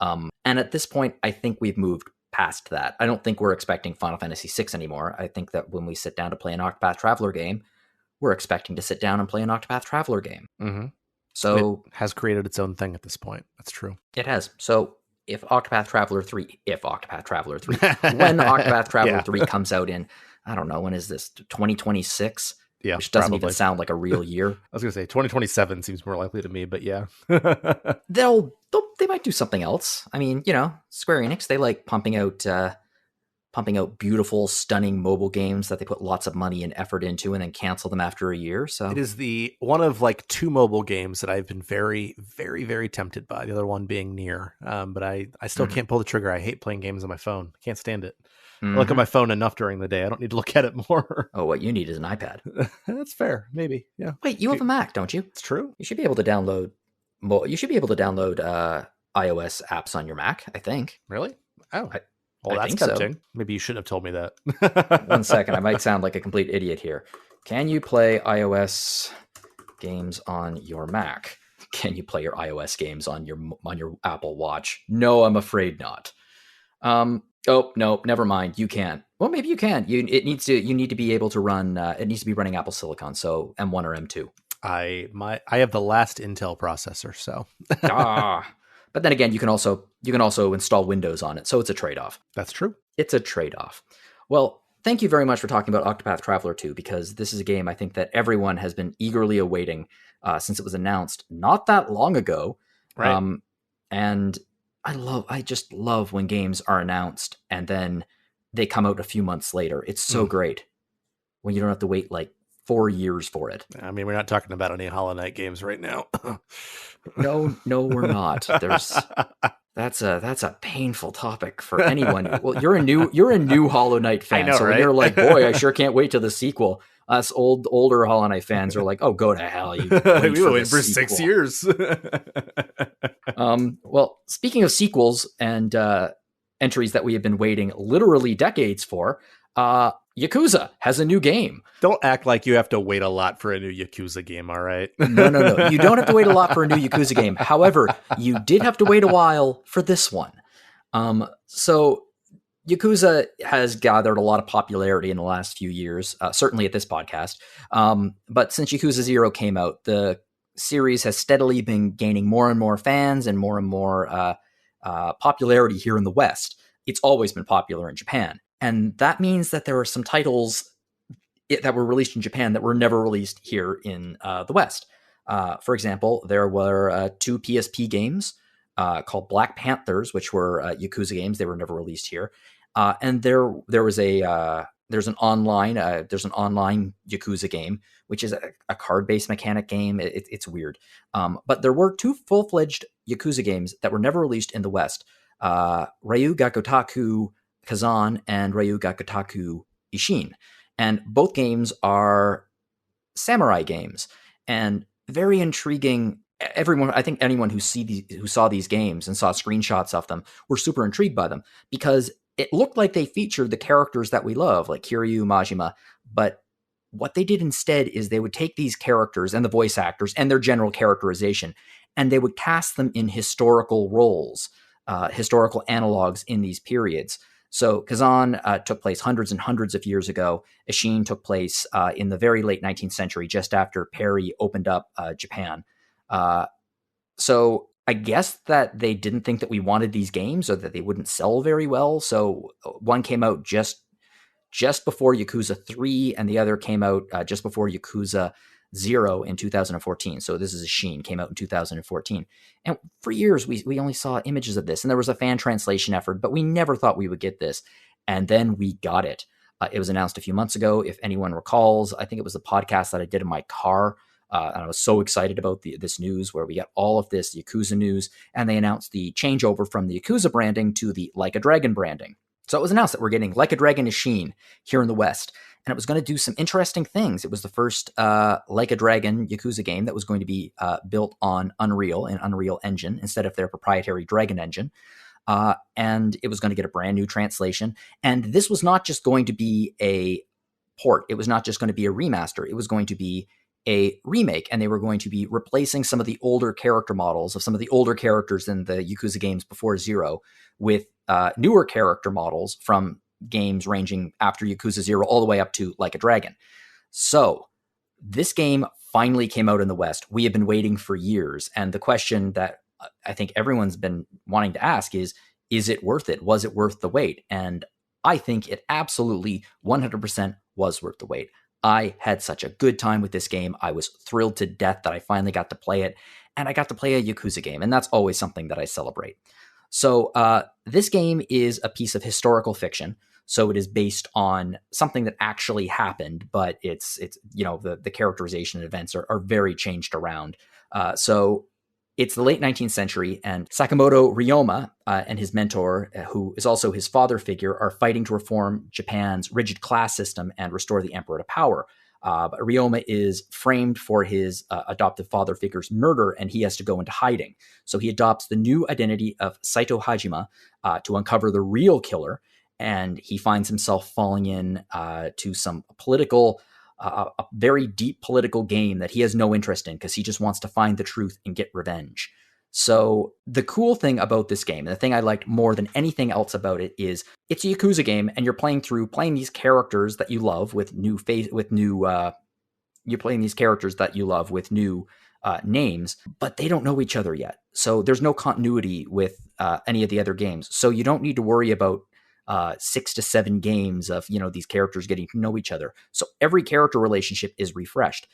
And at this point, I think we've moved past that. I don't think we're expecting Final Fantasy VI anymore. I think that when we sit down to play an Octopath Traveler game, we're expecting to sit down and play an Octopath Traveler game. So it has created its own thing at this point. That's true. It has. So when Octopath Traveler 3, when Octopath Traveler 3 comes out in, I don't know, when is this? 2026? Yeah, which doesn't even sound like a real year. I was going to say 2027 seems more likely to me, but yeah. They might do something else. I mean, Square Enix, they like pumping out beautiful, stunning mobile games that they put lots of money and effort into and then cancel them after a year. So it is the one of like 2 mobile games that I've been very, very, very tempted by. The other one being Nier. But I still can't pull the trigger. I hate playing games on my phone. I can't stand it. I look at my phone enough during the day. I don't need to look at it more. Oh, what you need is an iPad. That's fair. Maybe. Yeah. Wait, you have a Mac, don't you? It's true. You should be able to download iOS apps on your Mac, I think. Really? Oh. I that's think tempting. So. Maybe you shouldn't have told me that. 1 second. I might sound like a complete idiot here. Can you play iOS games on your Mac? Can you play your iOS games on your Apple Watch? No, I'm afraid not. Oh, no, never mind. You can't. Well, maybe you can. You need to be able to run, it needs to be running Apple Silicon, so M1 or M2. I have the last Intel processor, so. But then again, you can also install Windows on it, so it's a trade-off. That's true. It's a trade-off. Well, thank you very much for talking about Octopath Traveler 2, because this is a game I think that everyone has been eagerly awaiting since it was announced not that long ago. Right. And I just love when games are announced and then they come out a few months later. It's so great when you don't have to wait like 4 years for it. I mean, we're not talking about any Hollow Knight games right now. No, we're not. That's a painful topic for anyone. Well, you're a new Hollow Knight fan, I know, so right? when you're like, boy, I sure can't wait to the sequel. Us older Hollow Knight fans are like, oh, go to hell! You we were waiting for 6 years. Well, speaking of sequels and entries that we have been waiting literally decades for, Yakuza has a new game. Don't act like you have to wait a lot for a new Yakuza game, all right? No. You don't have to wait a lot for a new Yakuza game. However, you did have to wait a while for this one. So Yakuza has gathered a lot of popularity in the last few years, certainly at this podcast. But since Yakuza 0 came out, the series has steadily been gaining more and more fans and more popularity here in the West. It's always been popular in Japan. And that means that there are some titles that were released in Japan that were never released here in the West. For example, there were 2 PSP games called Black Panthers, which were Yakuza games. They were never released here. And there's an online Yakuza game, which is a card-based mechanic game. It's weird. But there were 2 full-fledged Yakuza games that were never released in the West. Ryu ga Gotoku Kazan and Ryu ga Gotoku Ishin. And both games are samurai games and very intriguing. I think anyone who saw these games and saw screenshots of them were super intrigued by them because it looked like they featured the characters that we love, like Kiryu, Majima. But what they did instead is they would take these characters and the voice actors and their general characterization, and they would cast them in historical roles, historical analogs in these periods. So Kazan took place hundreds and hundreds of years ago. Ishin took place in the very late 19th century, just after Perry opened up Japan. So I guess that they didn't think that we wanted these games or that they wouldn't sell very well. So one came out just before Yakuza 3, and the other came out just before Yakuza 0 in 2014. So this is Ishin, came out in 2014. And for years, we only saw images of this, and there was a fan translation effort, but we never thought we would get this. And then we got it. It was announced a few months ago. If anyone recalls, I think it was the podcast that I did in my car. And I was so excited about this news where we got all of this Yakuza news, and they announced the changeover from the Yakuza branding to the Like a Dragon branding. So it was announced that we're getting Like a Dragon Ishin here in the West. and it was going to do some interesting things. It was the first Like a Dragon Yakuza game that was going to be built on Unreal and Unreal Engine instead of their proprietary Dragon Engine. And it was going to get a brand new translation. And this was not just going to be a port. It was not just going to be a remaster. It was going to be a remake, and they were going to be replacing some of the older character models of some of the older characters in the Yakuza games before Zero with newer character models from games ranging after Yakuza 0 all the way up to Like a Dragon. So this game finally came out in the West. We have been waiting for years. And the question that I think everyone's been wanting to ask is it worth it? Was it worth the wait? And I think it absolutely 100% was worth the wait. I had such a good time with this game. I was thrilled to death that I finally got to play it. And I got to play a Yakuza game. And that's always something that I celebrate. So this game is a piece of historical fiction. So it is based on something that actually happened, but it's the characterization and events are very changed around. So it's the late 19th century, and Sakamoto Ryoma and his mentor, who is also his father figure, are fighting to reform Japan's rigid class system and restore the emperor to power. But Ryoma is framed for his adoptive father figure's murder, and he has to go into hiding. So he adopts the new identity of Saito Hajime to uncover the real killer, and he finds himself falling in to some political, a very deep political game that he has no interest in because he just wants to find the truth and get revenge. So the cool thing about this game, and the thing I liked more than anything else about it, is it's a Yakuza game, and you're playing these characters that you love with new you're playing these characters that you love with new names, but they don't know each other yet. So there's no continuity with any of the other games. So you don't need to worry about 6 to 7 games of, these characters getting to know each other. So every character relationship is refreshed.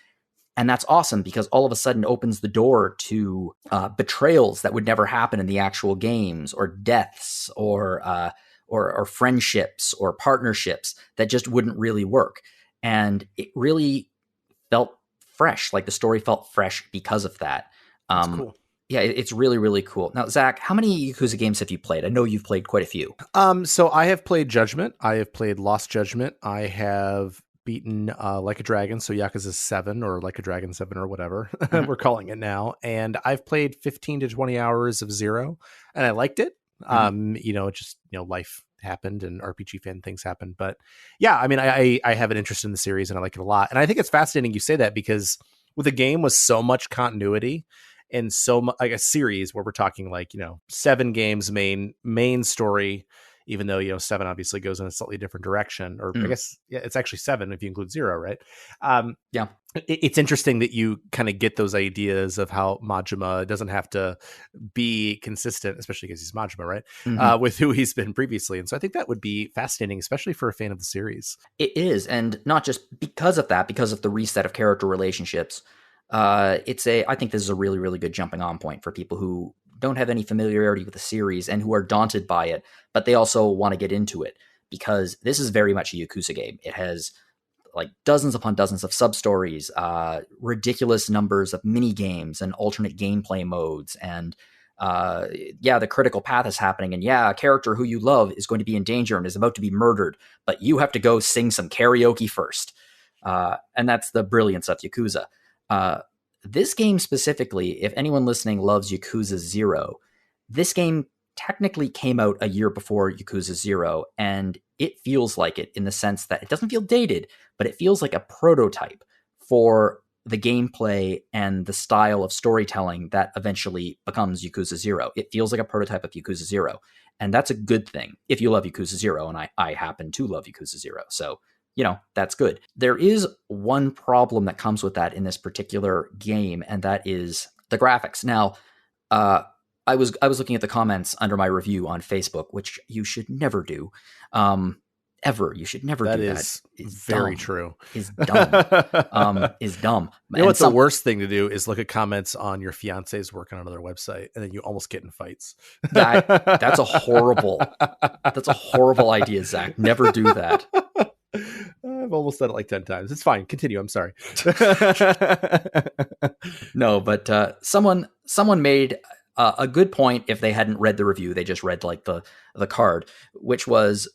And that's awesome because all of a sudden opens the door to betrayals that would never happen in the actual games, or deaths, or friendships or partnerships that just wouldn't really work. And it really felt fresh. Like the story felt fresh because of that. That's cool. Yeah, it's really, really cool. Now, Zach, how many Yakuza games have you played? I know you've played quite a few. So I have played Judgment. I have played Lost Judgment. I have beaten Like a Dragon, so Yakuza 7 or Like a Dragon 7 or whatever we're calling it now. And I've played 15 to 20 hours of Zero, and I liked it. It just, life happened and RPG fan things happened. But yeah, I mean, I have an interest in the series and I like it a lot. And I think it's fascinating you say that, because with a game with so much continuity and so much, like a series where we're talking 7 games main story, even though 7 obviously goes in a slightly different direction, or I guess it's actually 7 if you include 0, right? Yeah, it's interesting that you kind of get those ideas of how Majima doesn't have to be consistent, especially because he's Majima, right? With who he's been previously. And so I think that would be fascinating, especially for a fan of the series. It is, and not just because of that, because of the reset of character relationships. I think this is a really, really good jumping on point for people who don't have any familiarity with the series and who are daunted by it, but they also want to get into it, because this is very much a Yakuza game. It has dozens upon dozens of sub-stories, ridiculous numbers of mini games and alternate gameplay modes. And the critical path is happening. And a character who you love is going to be in danger and is about to be murdered, but you have to go sing some karaoke first. And that's the brilliance of Yakuza. This game specifically, if anyone listening loves Yakuza 0, this game technically came out a year before Yakuza 0, and it feels like it in the sense that it doesn't feel dated, but it feels like a prototype for the gameplay and the style of storytelling that eventually becomes Yakuza 0. It feels like a prototype of Yakuza 0, and that's a good thing if you love Yakuza 0, and I happen to love Yakuza 0, so that's good. There is one problem that comes with that in this particular game, and that is the graphics. Now, I was looking at the comments under my review on Facebook, which you should never do. Ever. You should never do that. That is very true. Is dumb. Is dumb. What's the worst thing to do is look at comments on your fiance's work on another website, and then you almost get in fights. That's a horrible idea, Zach. Never do that. I've almost said it like 10 times. It's fine. Continue. I'm sorry. No, but someone made a good point. If they hadn't read the review, they just read the card, which was,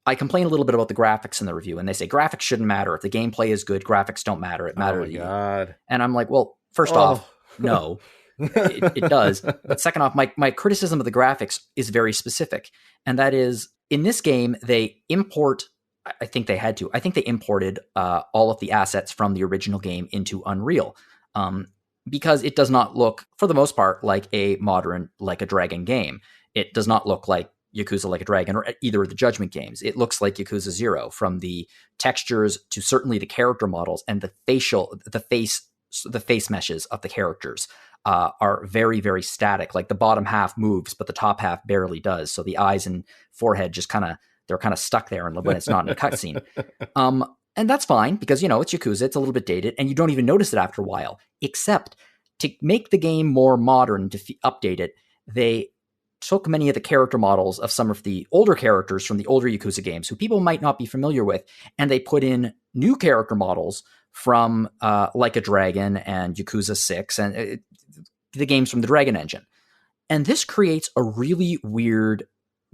I complain a little bit about the graphics in the review, and they say graphics shouldn't matter. If the gameplay is good, graphics don't matter. It Oh matters. my god. And I'm like, well, first off, Oh. no, it does. But second off, my criticism of the graphics is very specific. And that is, in this game, they import, I think they had to, I think they imported all of the assets from the original game into Unreal. Because it does not look, for the most part, like a modern, like a Dragon game. It does not look like Yakuza Like a Dragon or either of the Judgment games. It looks like Yakuza 0, from the textures to certainly the character models, and the face meshes of the characters are very, very static. Like the bottom half moves, but the top half barely does. So the eyes and forehead just they're kind of stuck there when it's not in a cutscene. And that's fine because, it's Yakuza, it's a little bit dated, and you don't even notice it after a while. Except to make the game more modern, to update it, they took many of the character models of some of the older characters from the older Yakuza games who people might not be familiar with, and they put in new character models from Like a Dragon and Yakuza 6 and the games from the Dragon engine. And this creates a really weird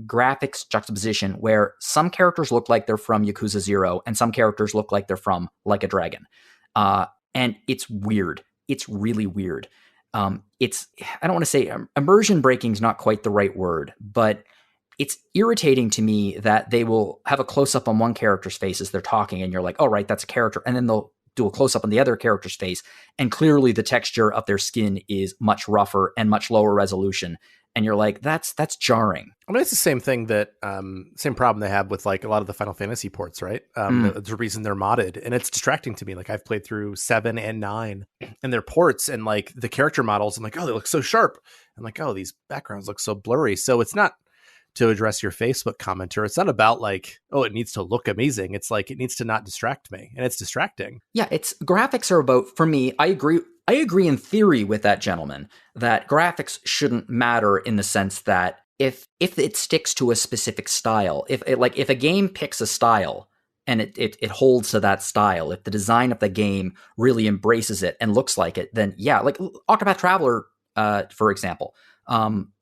graphics juxtaposition where some characters look like they're from Yakuza 0 and some characters look like they're from Like a Dragon. And it's weird. It's really weird. I don't want to say immersion breaking is not quite the right word, but it's irritating to me that they will have a close-up on one character's face as they're talking, and you're like, oh, right, that's a character. And then they'll do a close-up on the other character's face, and clearly the texture of their skin is much rougher and much lower resolution. And you're like, that's jarring. I mean, it's the same thing same problem they have with like a lot of the Final Fantasy ports, right? The reason they're modded, and it's distracting to me. Like I've played through 7 and 9 and their ports, and like the character models, I'm like, oh, they look so sharp. I'm like, oh, these backgrounds look so blurry. So it's not, to address your Facebook commenter, it's not about like, oh, it needs to look amazing. It's like, it needs to not distract me, and it's distracting. Yeah, graphics are about, for me, I agree in theory with that gentleman that graphics shouldn't matter in the sense that if it sticks to a specific style, if a game picks a style and it holds to that style, if the design of the game really embraces it and looks like it, then yeah, like Octopath Traveler, for example.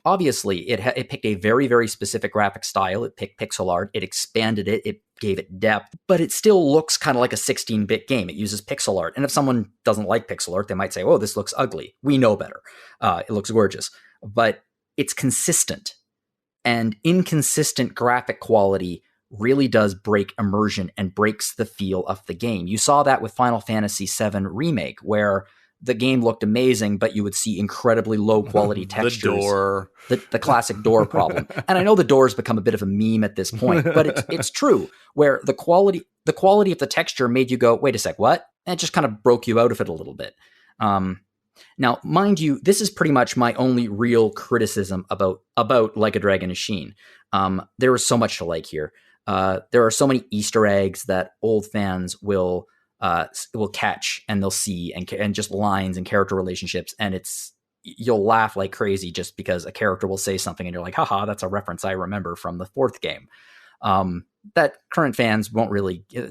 Obviously, it picked a very, very specific graphic style. It picked pixel art. It expanded it. It gave it depth, but it still looks kind of like a 16-bit game. It uses pixel art. And if someone doesn't like pixel art, they might say, oh, this looks ugly. We know better. It looks gorgeous. But it's consistent. And inconsistent graphic quality really does break immersion and breaks the feel of the game. You saw that with Final Fantasy VII Remake, where the game looked amazing, but you would see incredibly low quality textures. The door. The classic door problem. And I know the door's become a bit of a meme at this point, but it's true, where the quality of the texture made you go, wait a sec, what? And it just kind of broke you out of it a little bit. Now, mind you, this is pretty much my only real criticism about Like a Dragon Ishin. There is so much to like here. There are so many Easter eggs that old fans will catch, and they'll see, and just lines and character relationships, and you'll laugh like crazy just because a character will say something and you're like, haha, that's a reference I remember from the 4th game. That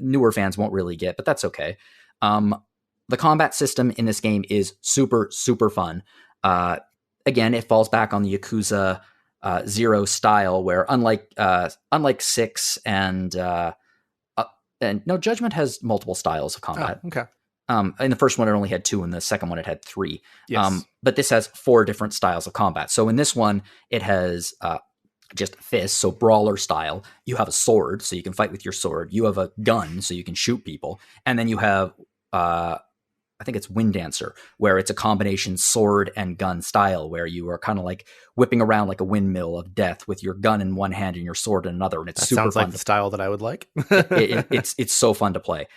newer fans won't really get, but that's okay. The combat system in this game is super, super fun. Again, it falls back on the Yakuza 0 style, where unlike 6 and no, Judgment has multiple styles of combat. Oh, okay. In the first one, it only had 2. In the second one, it had 3. Yes. But this has 4 different styles of combat. So in this one, it has just fists, so brawler style. You have a sword, so you can fight with your sword. You have a gun, so you can shoot people. And then you have, I think it's Wind Dancer, where it's a combination sword and gun style, where you are kind of like whipping around like a windmill of death with your gun in one hand and your sword in another. And it's super fun. Sounds like the style that I would like. It's so fun to play.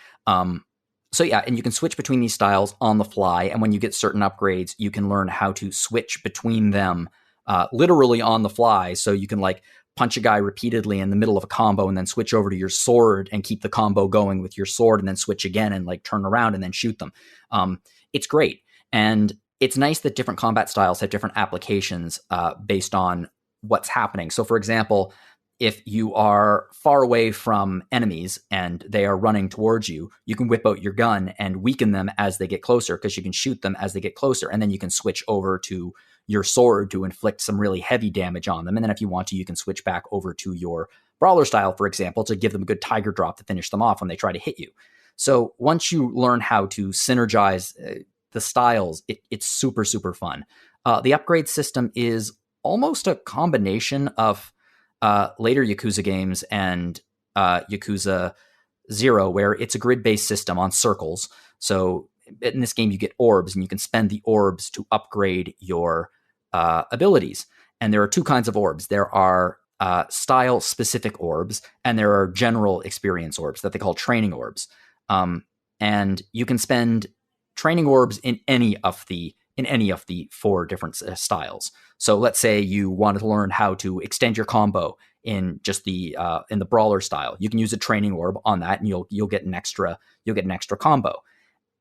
So yeah, and you can switch between these styles on the fly. And when you get certain upgrades, you can learn how to switch between them literally on the fly. So you can like punch a guy repeatedly in the middle of a combo and then switch over to your sword and keep the combo going with your sword, and then switch again and like turn around and then shoot them. It's great. And it's nice that different combat styles have different applications based on what's happening. So for example, if you are far away from enemies and they are running towards you, you can whip out your gun and weaken them as they get closer, because you can shoot them as they get closer. And then you can switch over to your sword to inflict some really heavy damage on them. And then if you want to, you can switch back over to your brawler style, for example, to give them a good tiger drop to finish them off when they try to hit you. So once you learn how to synergize the styles, it's super, super fun. The upgrade system is almost a combination of later Yakuza games and Yakuza 0, where it's a grid-based system on circles. So in this game, you get orbs, and you can spend the orbs to upgrade your abilities. And there are two kinds of orbs. There are style-specific orbs, and there are general experience orbs that they call training orbs. And you can spend training orbs in any of the 4 different styles. So let's say you want to learn how to extend your combo in just the in the brawler style. You can use a training orb on that, and you'll get an extra combo.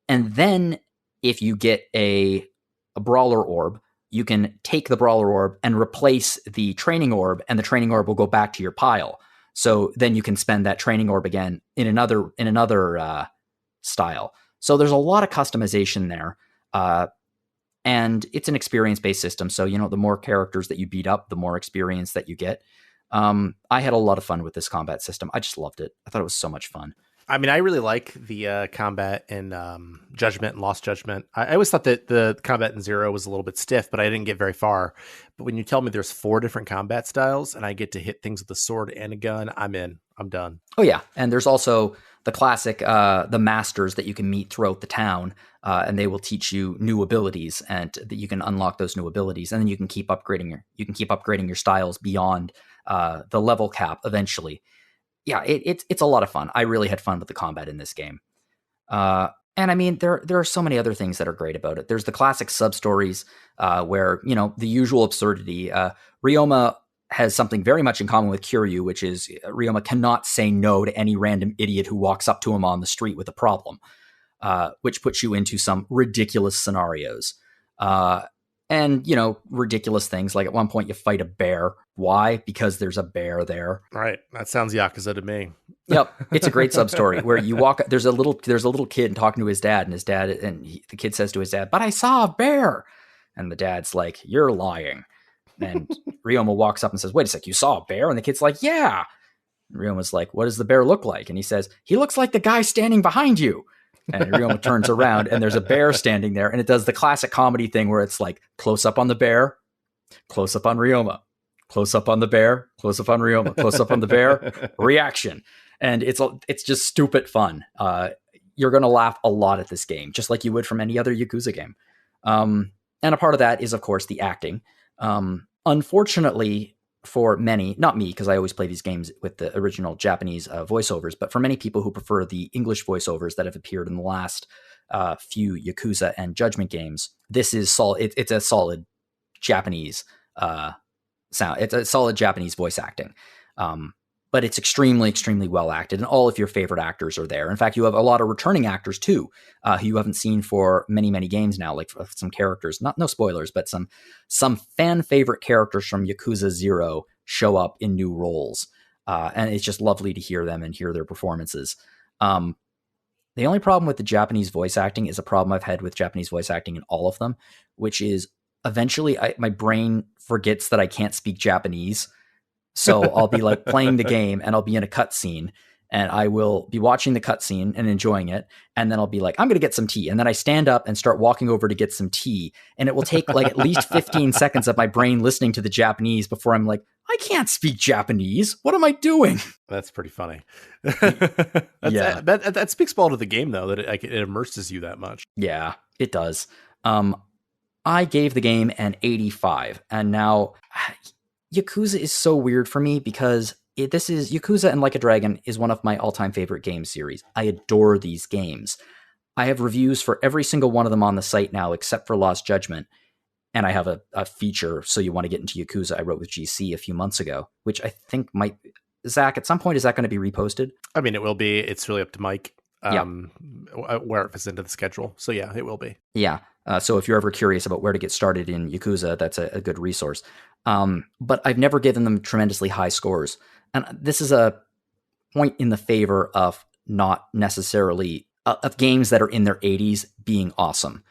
And then if you get a brawler orb, you can take the brawler orb and replace the training orb, and the training orb will go back to your pile. So then you can spend that training orb again in another style. So there's a lot of customization there. And it's an experience-based system. So, the more characters that you beat up, the more experience that you get. I had a lot of fun with this combat system. I just loved it. I thought it was so much fun. I mean, I really like the combat in Judgment and Lost Judgment. I always thought that the combat in 0 was a little bit stiff, but I didn't get very far. But when you tell me there's 4 different combat styles and I get to hit things with a sword and a gun, I'm in. I'm done. Oh, yeah. And there's also the classic, the masters that you can meet throughout the town, and they will teach you new abilities, and that you can unlock those new abilities, and then you can keep upgrading your styles beyond the level cap eventually. Yeah, it's a lot of fun. I really had fun with the combat in this game. And I mean, there are so many other things that are great about it. There's the classic sub-stories where, the usual absurdity. Ryoma has something very much in common with Kiryu, which is Ryoma cannot say no to any random idiot who walks up to him on the street with a problem, which puts you into some ridiculous scenarios. And, ridiculous things like at one point you fight a bear. Why? Because there's a bear there. Right. That sounds Yakuza to me. Yep. It's a great sub-story where you walk, there's a little kid talking to his dad, and the kid says to his dad, "But I saw a bear." And the dad's like, "You're lying." And Ryoma walks up and says, "Wait a sec, you saw a bear?" And the kid's like, "Yeah." And Ryoma's like, "What does the bear look like?" And he says, "He looks like the guy standing behind you." And Ryoma turns around and there's a bear standing there, and it does the classic comedy thing where it's like close up on the bear, close up on Ryoma, close up on the bear, close up on Ryoma, close up on the bear, reaction. And it's just stupid fun. You're going to laugh a lot at this game, just like you would from any other Yakuza game. And a part of that is, of course, the acting. Unfortunately, for many, not me, because I always play these games with the original Japanese voiceovers, but for many people who prefer the English voiceovers that have appeared in the last few Yakuza and Judgment games, this is solid. It's a solid Japanese sound. It's a solid Japanese voice acting. But it's extremely, extremely well acted, and all of your favorite actors are there. In fact, you have a lot of returning actors too, who you haven't seen for many, many games now, like some characters, no spoilers, but some fan favorite characters from Yakuza 0 show up in new roles. And it's just lovely to hear them and hear their performances. The only problem with the Japanese voice acting is a problem I've had with Japanese voice acting in all of them, which is eventually my brain forgets that I can't speak Japanese. So I'll be like playing the game, and I'll be in a cutscene, and I will be watching the cutscene and enjoying it. And then I'll be like, I'm going to get some tea. And then I stand up and start walking over to get some tea. And it will take like at least 15 seconds of my brain listening to the Japanese before I'm like, I can't speak Japanese. What am I doing? That's pretty funny. Yeah. That speaks well to the game, though, that it immerses you that much. Yeah, it does. I gave the game an 85. And now Yakuza is so weird for me because this is Yakuza and Like a Dragon is one of my all-time favorite game series. I adore these games. I have reviews for every single one of them on the site now, except for Lost Judgment. And I have a feature, So You Want to Get Into Yakuza, I wrote with GC a few months ago, which I think might... Zach, at some point, is that going to be reposted? I mean, it will be. It's really up to Mike. Yeah. where it fits into the schedule. So yeah, it will be. Yeah. So if you're ever curious about where to get started in Yakuza, that's a good resource. But I've never given them tremendously high scores. And this is a point in the favor of not necessarily of games that are in their 80s being awesome.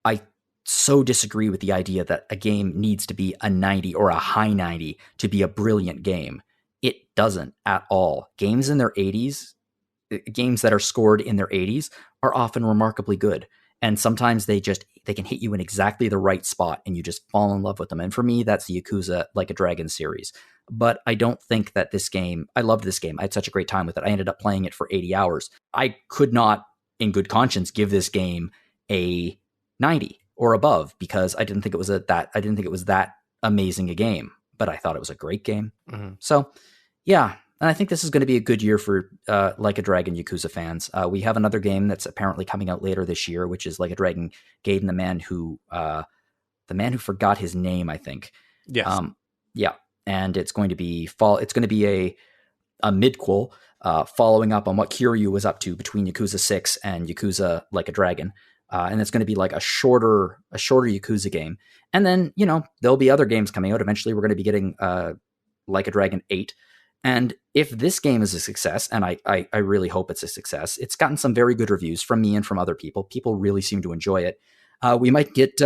I so disagree with the idea that a game needs to be a 90 or a high 90 to be a brilliant game. It doesn't at all. Games in their 80s, games that are scored in their 80s are often remarkably good. And sometimes they can hit you in exactly the right spot and you just fall in love with them. And for me, that's the Yakuza Like a Dragon series. But I don't think that this game, I loved this game. I had such a great time with it. I ended up playing it for 80 hours. I could not, in good conscience, give this game a 90 or above because I didn't think it was that amazing a game, but I thought it was a great game. Mm-hmm. So yeah. And I think this is going to be a good year for Like a Dragon Yakuza fans. We have another game that's apparently coming out later this year, which is Like a Dragon Gaiden, the man who forgot his name, I think. Yes. Yeah. And it's going to be a midquel following up on what Kiryu was up to between Yakuza 6 and Yakuza Like a Dragon. And it's going to be like a shorter Yakuza game. And then, there'll be other games coming out. Eventually we're going to be getting Like a Dragon 8. And if this game is a success, and I really hope it's a success, it's gotten some very good reviews from me and from other people. People really seem to enjoy it. We might get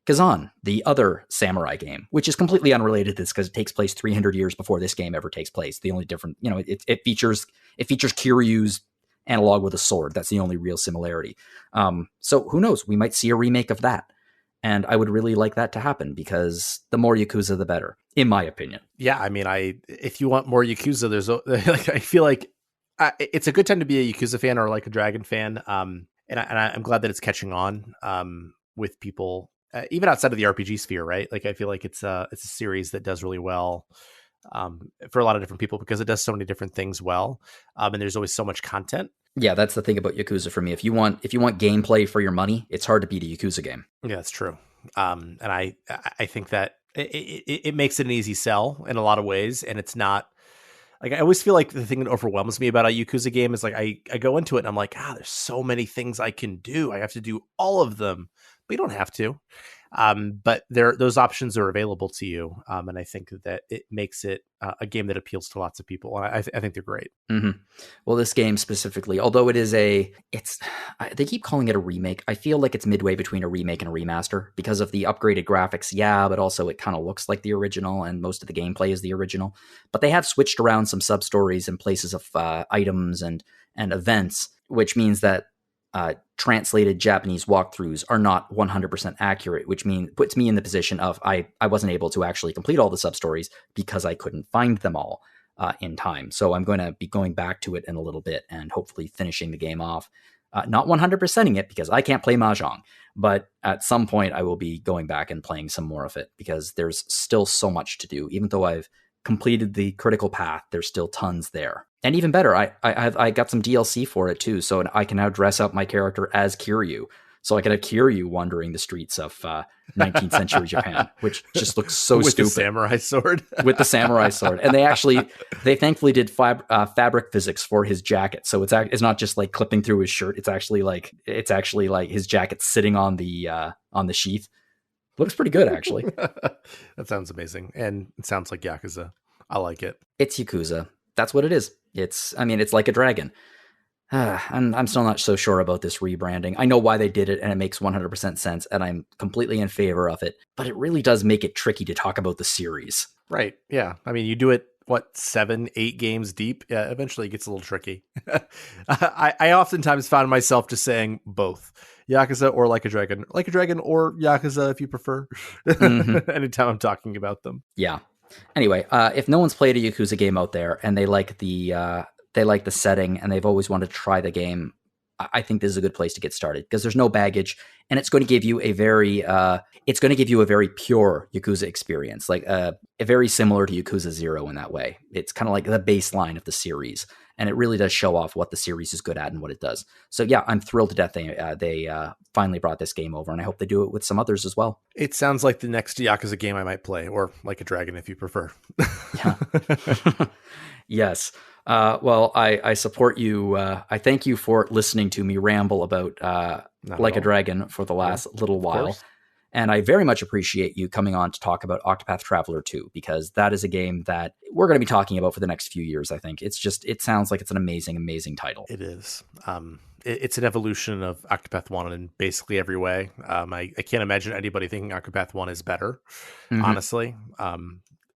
Kazan, the other samurai game, which is completely unrelated to this because it takes place 300 years before this game ever takes place. The only different, it features Kiryu's analog with a sword. That's the only real similarity. So who knows? We might see a remake of that. And I would really like that to happen because the more Yakuza, the better, in my opinion. Yeah, I mean, if you want more Yakuza, there's I feel like it's a good time to be a Yakuza fan or like a Dragon fan. And I'm glad that it's catching on with people, even outside of the RPG sphere, right? Like, I feel like it's a series that does really well for a lot of different people because it does so many different things well, and there's always so much content. Yeah, that's the thing about Yakuza for me. If you want gameplay for your money, it's hard to beat a Yakuza game. Yeah, that's true. And I think that it makes it an easy sell in a lot of ways, and it's not like, I always feel like the thing that overwhelms me about a Yakuza game is like I go into it and I'm like, there's so many things I can do. I have to do all of them, but you don't have to. But those options are available to you, and I think that it makes it a game that appeals to lots of people. And I think they're great. Mm-hmm. Well, this game specifically, although they keep calling it a remake. I feel like it's midway between a remake and a remaster because of the upgraded graphics. Yeah, but also it kind of looks like the original, and most of the gameplay is the original. But they have switched around some sub stories and places of items and events, which means that translated Japanese walkthroughs are not 100% accurate, which puts me in the position of I wasn't able to actually complete all the sub-stories because I couldn't find them all in time. So I'm going to be going back to it in a little bit and hopefully finishing the game off. Not 100%ing it because I can't play Mahjong, but at some point I will be going back and playing some more of it because there's still so much to do. Even though I've completed the critical path, there's still tons there. And even better, I got some DLC for it too, so I can now dress up my character as Kiryu. So I can have Kiryu wandering the streets of 19th century Japan, which just looks so with stupid. With the samurai sword. With the samurai sword. And they thankfully did fabric physics for his jacket. So it's not just like clipping through his shirt. It's actually like his jacket sitting on the sheath. Looks pretty good, actually. That sounds amazing. And it sounds like Yakuza. I like it. It's Yakuza. That's what it is. It's Like a Dragon. I'm still not so sure about this rebranding. I know why they did it, and it makes 100% sense, and I'm completely in favor of it. But it really does make it tricky to talk about the series. Right. Yeah. I mean, you do it, 7, 8 games deep? Yeah, eventually it gets a little tricky. I oftentimes found myself just saying both. Yakuza or Like a Dragon. Like a Dragon or Yakuza if you prefer. Mm-hmm. Anytime I'm talking about them. Yeah. Anyway, if no one's played a Yakuza game out there and they like the setting and they've always wanted to try the game, I think this is a good place to get started because there's no baggage and it's going to give you a very pure Yakuza experience, like very similar to Yakuza 0 in that way. It's kind of like the baseline of the series, and it really does show off what the series is good at and what it does. So yeah, I'm thrilled to death they finally brought this game over, and I hope they do it with some others as well. It sounds like the next Yakuza game I might play, or Like a Dragon if you prefer. Yeah. Yes. Well, I support you. I thank you for listening to me ramble about Not at Like a all. Dragon for the Yeah, last little of while. course. And I very much appreciate you coming on to talk about Octopath Traveler 2, because that is a game that we're going to be talking about for the next few years, I think. It sounds like it's an amazing, amazing title. It is. It's an evolution of Octopath 1 in basically every way. I can't imagine anybody thinking Octopath 1 is better, Mm-hmm. honestly.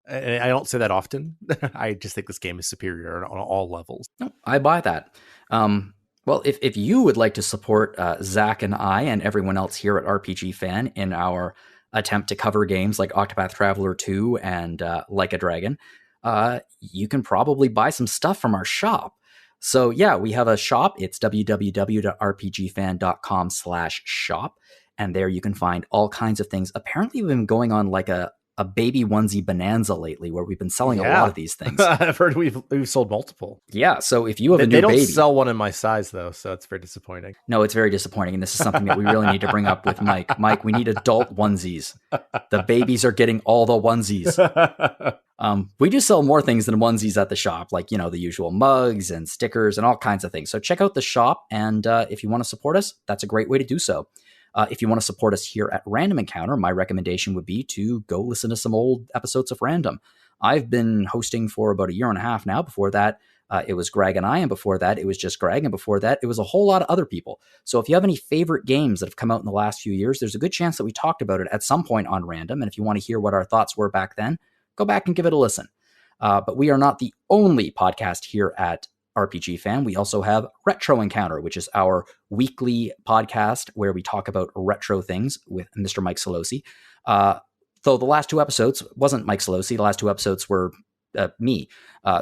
And I don't say that often. I just think this game is superior on all levels. No, I buy that. Well, if you would like to support Zach and I and everyone else here at RPG Fan in our attempt to cover games like Octopath Traveler 2 and Like a Dragon, you can probably buy some stuff from our shop. So yeah, we have a shop. It's www.rpgfan.com/shop. And there you can find all kinds of things. Apparently we've been going on like a baby onesie bonanza lately where we've been selling a lot Yeah. of these things. I've heard we've sold multiple. Yeah, so if you have a They new don't baby, sell one in my size though, so it's very disappointing. no, it's very disappointing. And this is something that we really need to bring up with Mike. Mike, we need adult onesies. The babies are getting all the onesies. We do sell more things than onesies at the shop, like, the usual mugs and stickers and all kinds of things. So check out the shop. And if you want to support us, that's a great way to do so. If you want to support us here at Random Encounter, my recommendation would be to go listen to some old episodes of Random. I've been hosting for about a year and a half now. Before that, it was Greg and I, and before that, it was just Greg, and before that, it was a whole lot of other people. So if you have any favorite games that have come out in the last few years, there's a good chance that we talked about it at some point on Random, and if you want to hear what our thoughts were back then, go back and give it a listen. But we are not the only podcast here at RPG Fan. We also have Retro Encounter, which is our weekly podcast where we talk about retro things with Mr. Mike Solosi. Though the last two episodes wasn't Mike Solosi, the last two episodes were me.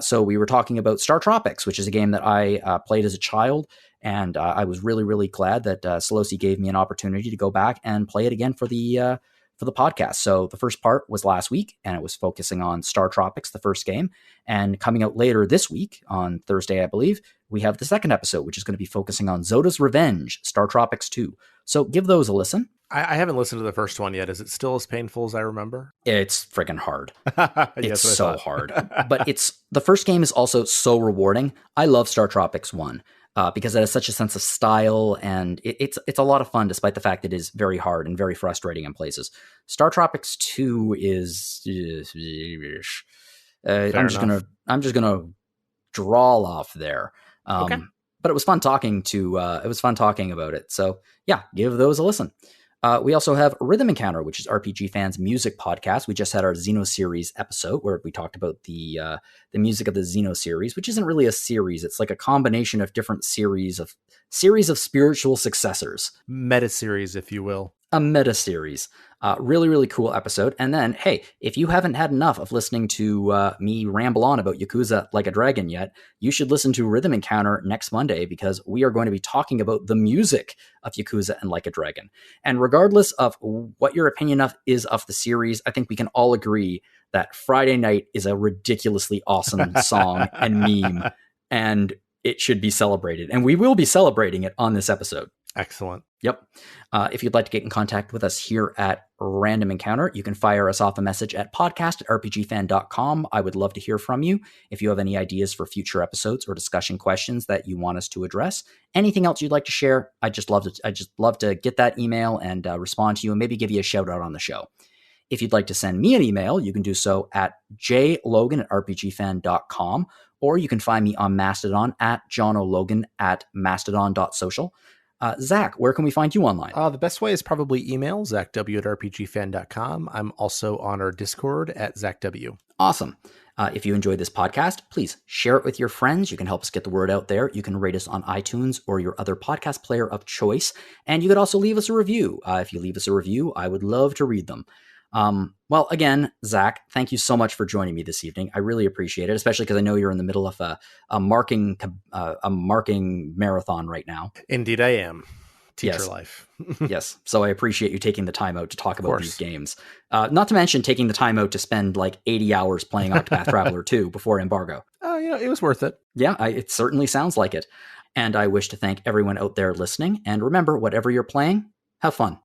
So we were talking about Star Tropics, which is a game that I played as a child, and I was really, really glad that Solosi gave me an opportunity to go back and play it again for the podcast. So the first part was last week, and it was focusing on Star Tropics, the first game. And coming out later this week, on Thursday, I believe, we have the second episode, which is going to be focusing on Zoda's Revenge, Star Tropics 2. So give those a listen. I haven't listened to the first one yet. Is it still as painful as I remember? It's freaking hard. Yes, It's so hard. But the first game is also so rewarding. I love Star Tropics 1. Because it has such a sense of style, and it's a lot of fun, despite the fact it is very hard and very frustrating in places. Star Tropics 2 is I'm just gonna drawl off there. Okay. But it was fun talking about it. So yeah, give those a listen. We also have Rhythm Encounter, which is RPG Fans' music podcast. We just had our Xeno series episode where we talked about the music of the Xeno series, which isn't really a series. It's like a combination of different series of spiritual successors. Meta series, if you will. A meta series. Really, really cool episode. And then, hey, if you haven't had enough of listening to me ramble on about Yakuza Like a Dragon yet, you should listen to Rhythm Encounter next Monday, because we are going to be talking about the music of Yakuza and Like a Dragon. And regardless of what your opinion is of the series, I think we can all agree that Friday Night is a ridiculously awesome song and meme, and it should be celebrated. And we will be celebrating it on this episode. Excellent. Yep. If you'd like to get in contact with us here at Random Encounter, you can fire us off a message at podcast@rpgfan.com. I would love to hear from you. If you have any ideas for future episodes or discussion questions that you want us to address, anything else you'd like to share, I just love to get that email and respond to you and maybe give you a shout out on the show. If you'd like to send me an email, you can do so at jlogan@rpgfan.com, or you can find me on Mastodon at jonologan@mastodon.social. Zach, where can we find you online? The best way is probably email, zachw@rpgfan.com. I'm also on our Discord at zachw. Awesome. If you enjoyed this podcast, please share it with your friends. You can help us get the word out there. You can rate us on iTunes or your other podcast player of choice. And you could also leave us a review. If you leave us a review, I would love to read them. Well, again, Zach, thank you so much for joining me this evening. I really appreciate it, especially because I know you're in the middle of a marking marathon right now. Indeed, I am. Teacher Yes. life. Yes. So I appreciate you taking the time out to talk about these games. Not to mention taking the time out to spend like 80 hours playing Octopath Traveler 2 before embargo. It was worth it. Yeah, it certainly sounds like it. And I wish to thank everyone out there listening. And remember, whatever you're playing, have fun.